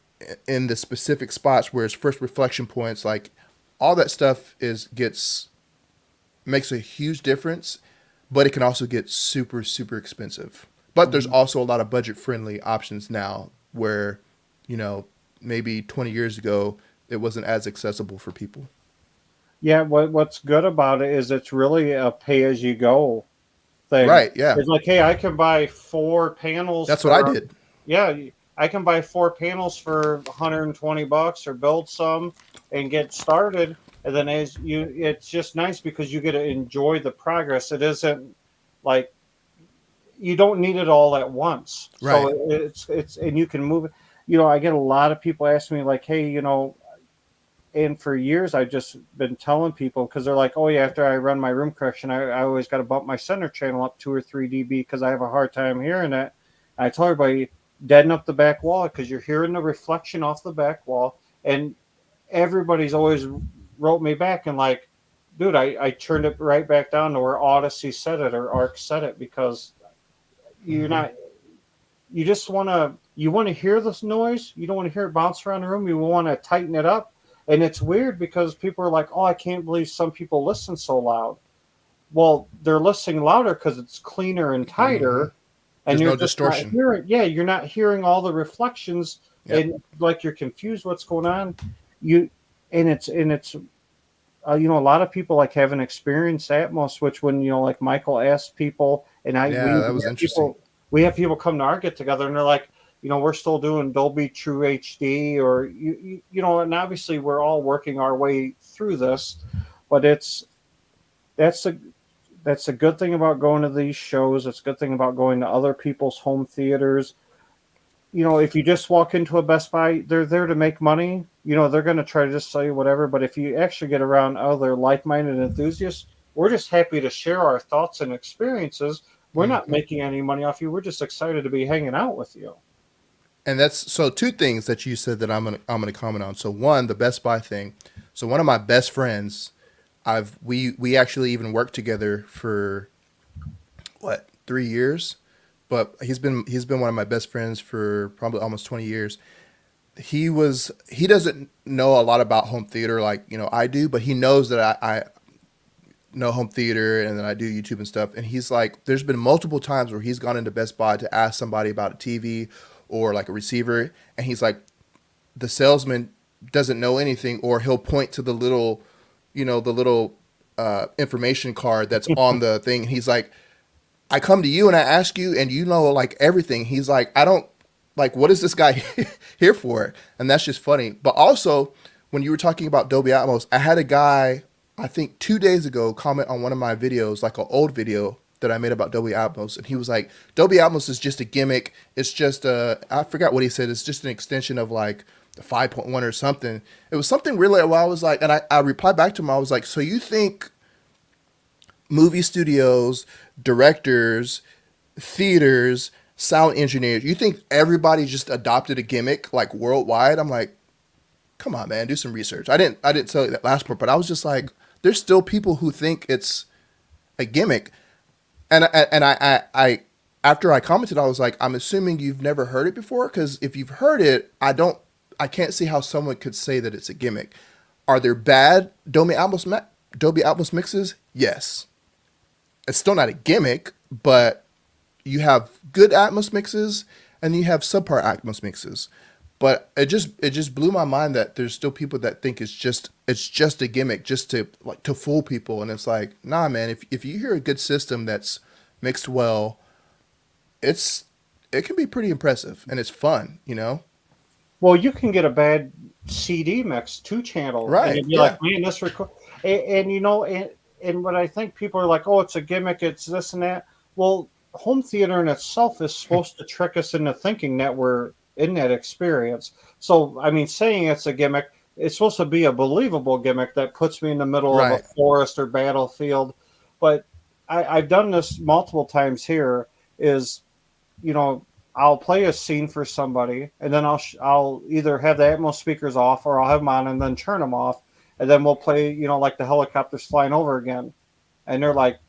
in the specific spots where it's first reflection points. Like, all that stuff makes a huge difference, but it can also get super, super expensive. But there's also a lot of budget friendly options now where, maybe 20 years ago, it wasn't as accessible for people. Yeah, what's good about it is it's really a pay as you go thing. Right. Yeah. It's like, hey, I can buy 4 panels. That's what I did. Yeah, I can buy 4 panels for $120 or build some and get started. And then it's just nice because you get to enjoy the progress. It isn't like you don't need it all at once. Right. So it's and you can move it. I get a lot of people asking me like, hey, and for years I've just been telling people, because they're like, oh yeah, after I run my room correction, I always got to bump my center channel up 2 or 3 dB because I have a hard time hearing it. I tell everybody, deaden up the back wall, because you're hearing the reflection off the back wall. And everybody's always wrote me back and like, dude, I turned it right back down to where Odyssey said it or Arc said it, because you're not, you just want to hear this noise. You don't want to hear it bounce around the room. You want to tighten it up. And it's weird because people are like, oh, I can't believe some people listen so loud. Well, they're listening louder because it's cleaner and tighter. And There's you're no distortion. You're not hearing all the reflections. Yep. And like, you're confused what's going on. It's a lot of people like haven't experienced Atmos, which when, Michael asked people, and that was interesting. We have people come to our get together and they're like, we're still doing Dolby True HD, or and obviously we're all working our way through this, but that's a that's a good thing about going to these shows. It's a good thing about going to other people's home theaters. If you just walk into a Best Buy, they're there to make money. They're going to try to just sell you whatever. But if you actually get around other like-minded enthusiasts, we're just happy to share our thoughts and experiences. We're not making any money off you. We're just excited to be hanging out with you. And that's so two things that you said that I'm gonna comment on. So one, the Best Buy thing. So one of my best friends, we actually even worked together for what 3 years, but he's been one of my best friends for probably almost 20 years. He doesn't know a lot about home theater like I do, but he knows that I know home theater and then I do YouTube and stuff. And he's like, there's been multiple times where he's gone into Best Buy to ask somebody about a TV or like a receiver, and he's like, the salesman doesn't know anything, or he'll point to the little, information card that's on the thing. And he's like, I come to you and I ask you, and like everything. He's like, I don't like, what is this guy here for? And that's just funny. But also, when you were talking about Dolby Atmos, I had a guy, I think 2 days ago, comment on one of my videos, like an old video that I made about Dolby Atmos, and he was like, Dolby Atmos is just a gimmick. It's just I forgot what he said. It's just an extension of like the 5.1 or something. It was something really. Well, I was like, and I replied back to him. I was like, so you think movie studios, directors, theaters, sound engineers, you think everybody just adopted a gimmick like worldwide? I'm like, come on, man, do some research. I didn't tell you that last part, but I was just like, there's still people who think it's a gimmick. And I after I commented, I was like, I'm assuming you've never heard it before, because if you've heard it, I can't see how someone could say that it's a gimmick. Are there bad Dolby Atmos mixes? Yes. It's still not a gimmick, but you have good Atmos mixes and you have subpar Atmos mixes. But it just blew my mind that there's still people that think it's just a gimmick just to fool people. And it's like, nah, man, if you hear a good system that's mixed well, it can be pretty impressive and it's fun, Well, you can get a bad CD mix, 2-channel, Right? and you'd be Yeah. like, man, this record, and what I think people are like, oh, it's a gimmick, it's this and that. Well, home theater in itself is supposed to trick us into thinking that we're in that experience. So, I mean, saying it's a gimmick, it's supposed to be a believable gimmick that puts me in the middle of Right. a forest or battlefield. But I've done this multiple times here. Is I'll play a scene for somebody, and then I'll either have the Atmos speakers off or I'll have them on and then turn them off, and then we'll play like the helicopters flying over again, and they're like,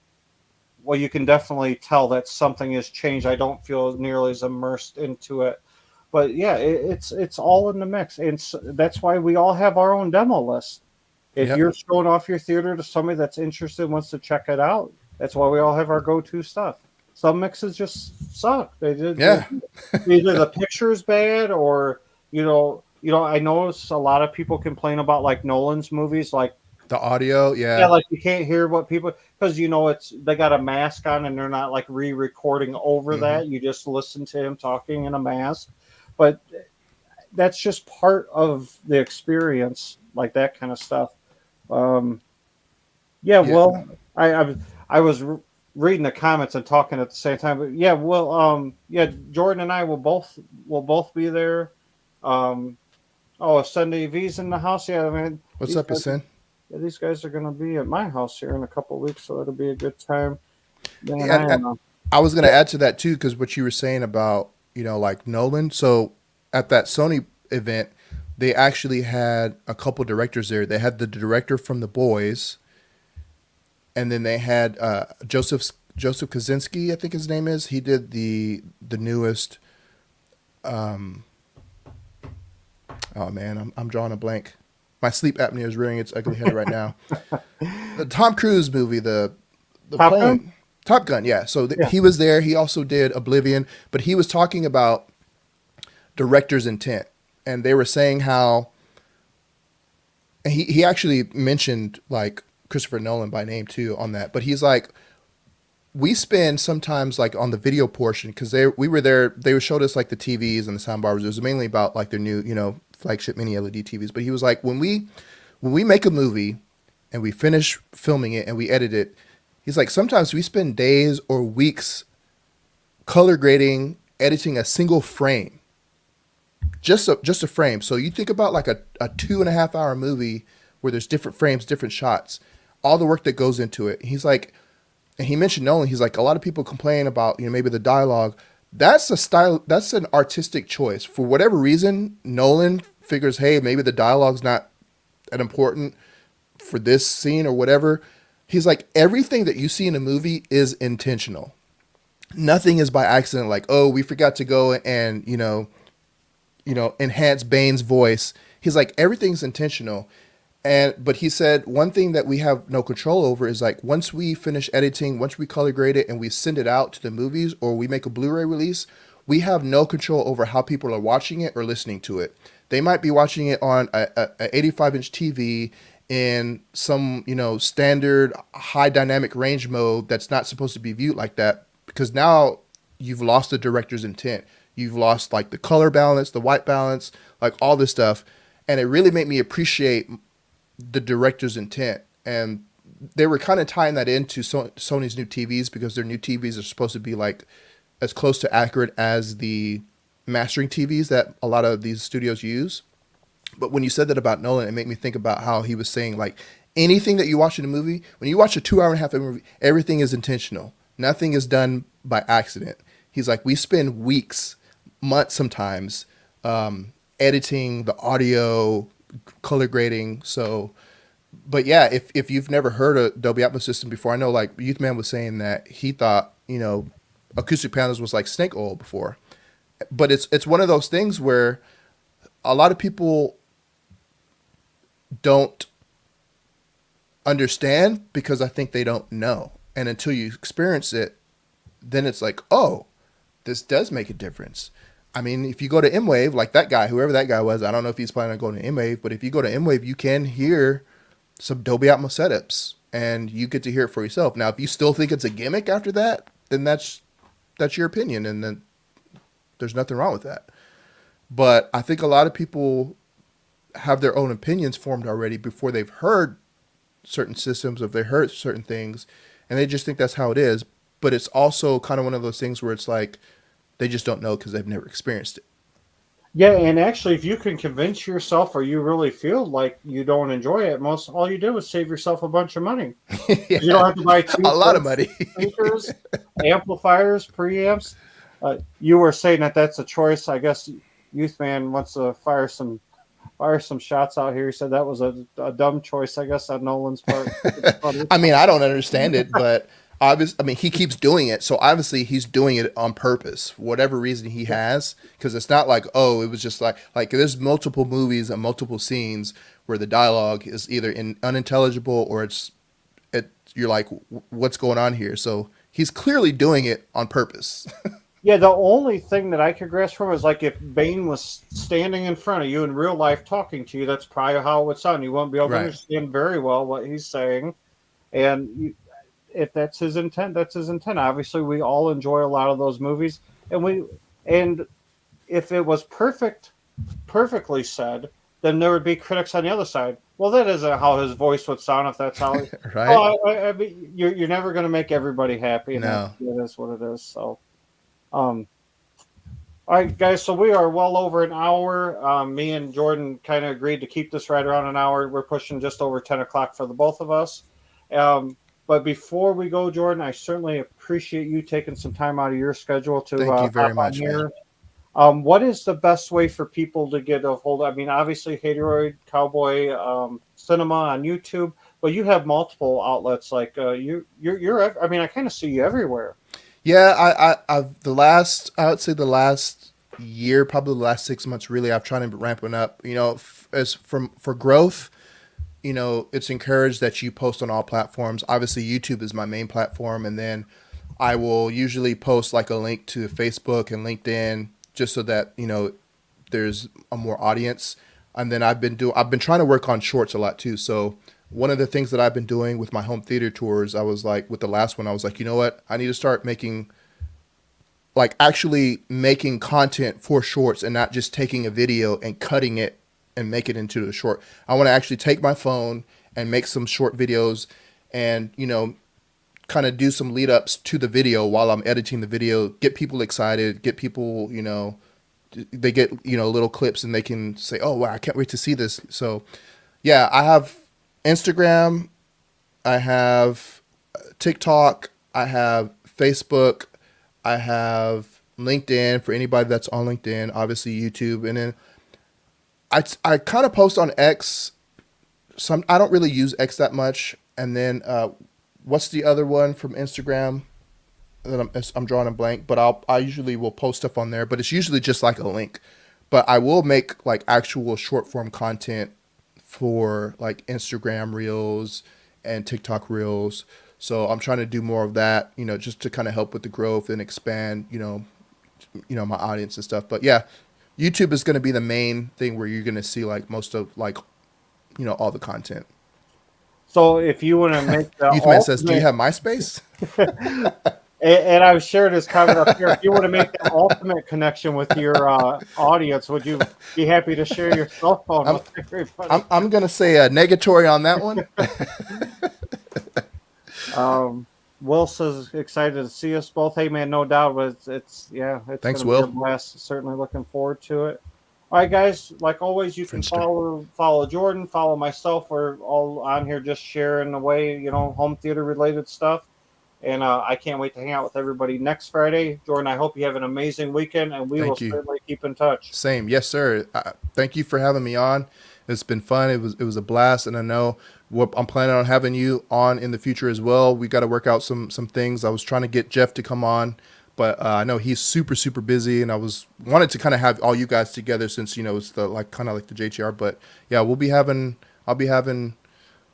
well, you can definitely tell that something has changed. I don't feel nearly as immersed into it. But yeah, it's all in the mix, and that's why we all have our own demo list. If Yep. you're showing off your theater to somebody that's interested, wants to check it out, that's why we all have our go-to stuff. Some mixes just suck. Yeah. Either the picture's bad, or I notice a lot of people complain about like Nolan's movies, like The audio. yeah, Yeah. like you can't hear what people, because it's they got a mask on and they're not like re-recording over that. You just listen to him talking in a mask. But that's just part of the experience, like that kind of stuff. Yeah, Yeah. well, I was reading the comments and talking at the same time. But yeah, well, yeah, Jordan and I will both be there. Oh, Sunday V's in the house. Yeah, I mean, What's up, Asin? these guys are going to be at my house here in a couple of weeks, so it'll be a good time. Man, Yeah, I am. I was going to add to that too, because what you were saying about, like Nolan. So at that Sony event, they actually had a couple directors there. They had the director from The Boys, and then they had Joseph Kaczynski, I think his name is. He did the newest. Oh man, I'm drawing a blank. My sleep apnea is rearing its ugly head right now. The Tom Cruise movie, the Top plane. Gun? Top Gun, yeah. So Yeah. he was there. He also did Oblivion, but he was talking about director's intent, and they were saying how. And he actually mentioned like Christopher Nolan by name too on that, but he's like, we spend sometimes like on the video portion because we were there. They showed us like the TVs and the sound bars. It was mainly about like their new flagship mini LED TVs. But he was like, when we make a movie and we finish filming it and we edit it, he's like, sometimes we spend days or weeks color grading, editing a single frame, just a frame. So you think about like a 2.5 hour movie where there's different frames, different shots, all the work that goes into it. He's like, and he mentioned Nolan. He's like, a lot of people complain about maybe the dialogue. That's a style. That's an artistic choice for whatever reason. Nolan figures, hey, maybe the dialogue's not that important for this scene or whatever. He's like, everything that you see in a movie is intentional. Nothing is by accident. Like, oh, we forgot to go and enhance Bane's voice. He's like, everything's intentional. But he said one thing that we have no control over is like, once we finish editing, once we color grade it and we send it out to the movies or we make a Blu-ray release, we have no control over how people are watching it or listening to it. They might be watching it on a 85-inch TV in some, standard high dynamic range mode that's not supposed to be viewed like that, because now you've lost the director's intent. You've lost like the color balance, the white balance, like all this stuff. And it really made me appreciate the director's intent. And they were kind of tying that into Sony's new TVs, because their new TVs are supposed to be like as close to accurate as the mastering TVs that a lot of these studios use. But when you said that about Nolan, it made me think about how he was saying like, anything that you watch in a movie, when you watch a 2.5 hour movie, everything is intentional. Nothing is done by accident. He's like, we spend weeks, months sometimes, editing the audio, color grading. So, but yeah, if you've never heard of Dolby Atmos system before, I know like Youthman was saying that he thought, acoustic panels was like snake oil before. But it's one of those things where a lot of people don't understand because I think they don't know. And until you experience it, then it's like, oh, this does make a difference. I mean, if you go to M-Wave, like that guy, whoever that guy was, I don't know if he's planning on going to M-Wave, but if you go to M-Wave, you can hear some Dolby Atmos setups and you get to hear it for yourself. Now, if you still think it's a gimmick after that, then that's your opinion, and then there's nothing wrong with that. But I think a lot of people have their own opinions formed already before they've heard certain systems, if they heard certain things, and they just think that's how it is. But it's also kind of one of those things where it's like they just don't know because they've never experienced it. Yeah, and actually, if you can convince yourself, or you really feel like you don't enjoy it, all you do is save yourself a bunch of money. Yeah, you don't have to buy a lot of money. speakers, amplifiers, preamps. You were saying that that's a choice. I guess Youthman wants to fire some shots out here. He said that was a dumb choice, I guess, on Nolan's part. I mean, I don't understand it, but obviously, I mean, he keeps doing it, so obviously he's doing it on purpose, for whatever reason he has, because it's not like, oh, it was just like there's multiple movies and multiple scenes where the dialogue is either unintelligible or you're like, what's going on here? So he's clearly doing it on purpose. Yeah, the only thing that I could grasp from is like if Bane was standing in front of you in real life talking to you, that's probably how it would sound. You won't be able to understand very well what he's saying. And if that's his intent, that's his intent. Obviously, we all enjoy a lot of those movies. And if it was perfectly said, then there would be critics on the other side. Well, that isn't how his voice would sound if that's how it... Right. I mean, you're never going to make everybody happy. And no. It is what it is, so... all right, guys, so we are well over an hour. Me and Jordan kind of agreed to keep this right around an hour. We're pushing just over 10 o'clock for the both of us. But before we go, Jordan, I certainly appreciate you taking some time out of your schedule to Thank you very much, here. What is the best way for people to get a hold of? I mean, obviously, Hatoraid Cowboy Cinema on YouTube, but you have multiple outlets. Like you're. I mean, I kind of see you everywhere. Yeah, I would say the last year, probably the last 6 months, really, I've tried to ramp it up. As for growth, it's encouraged that you post on all platforms. Obviously, YouTube is my main platform, and then I will usually post like a link to Facebook and LinkedIn just so that there's a more audience. And then I've been trying to work on shorts a lot too. So one of the things that I've been doing with my home theater tours, I was like, with the last one, I was like, you know what? I need to start making, like, actually making content for shorts and not just taking a video and cutting it and make it into a short. I want to actually take my phone and make some short videos and, you know, kind of do some lead ups to the video while I'm editing the video, get people excited, get people, you know, they get, you know, little clips and they can say, oh, wow, I can't wait to see this. So, yeah, I have Instagram, I have TikTok, I have Facebook, I have LinkedIn for anybody that's on LinkedIn, obviously YouTube, and then I kind of post on X. Some I don't really use X that much, and then what's the other one from Instagram? That I'm drawing a blank, but I usually will post stuff on there, but it's usually just like a link. But I will make like actual short form content for like Instagram Reels and TikTok Reels. So I'm trying to do more of that, you know, just to kind of help with the growth and expand, you know, my audience and stuff. But yeah, YouTube is going to be the main thing where you're going to see like most of like, you know, all the content. So if you want to make the Youthman says, "Do you have MySpace?" and I've shared this comment up here. If you want to make the ultimate connection with your audience, would you be happy to share your cell phone with everybody? I'm going to say a negatory on that one. Will says excited to see us both. Hey man, no doubt, but it's Thanks, gonna be Will. a blast. Certainly looking forward to it. All right, guys. Like always, you can follow Jordan, follow myself. We're all on here just sharing away, you know, home theater related stuff. And I can't wait to hang out with everybody next Friday. Jordan, I hope you have an amazing weekend, and we will certainly keep in touch. Same, yes, sir. Thank you for having me on. It's been fun. It was a blast, and I know I'm planning on having you on in the future as well. We got to work out some things. I was trying to get Jeff to come on, but I know he's super busy, and wanted to kind of have all you guys together since, you know, it's the kind of like the JTR. But yeah, I'll be having you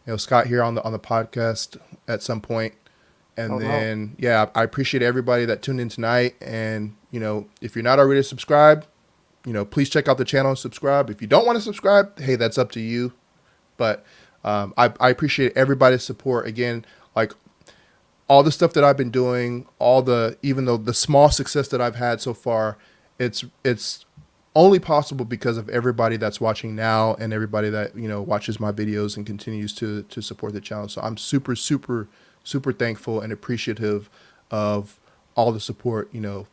know, Scott here on the podcast at some point. And then, yeah, I appreciate everybody that tuned in tonight. And, you know, if you're not already subscribed, you know, please check out the channel and subscribe. If you don't want to subscribe, hey, that's up to you. But I appreciate everybody's support. Again, like all the stuff that I've been doing, even though the small success that I've had so far, it's only possible because of everybody that's watching now and everybody that, you know, watches my videos and continues to support the channel. So I'm super thankful and appreciative of all the support, you know,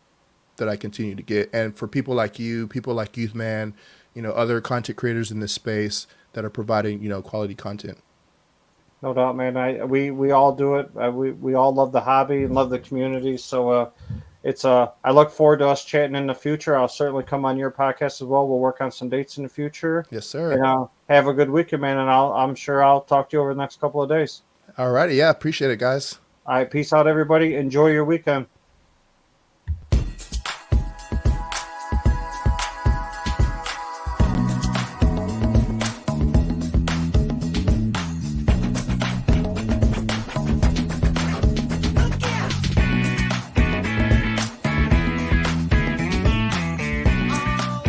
that I continue to get. And for people like you, people like Youthman, you know, other content creators in this space that are providing, you know, quality content. No doubt, man. We all do it. We all love the hobby and love the community. So I look forward to us chatting in the future. I'll certainly come on your podcast as well. We'll work on some dates in the future. Yes, sir. And have a good weekend, man. And I'm sure I'll talk to you over the next couple of days. All righty. Yeah. Appreciate it, guys. All right. Peace out, everybody. Enjoy your weekend.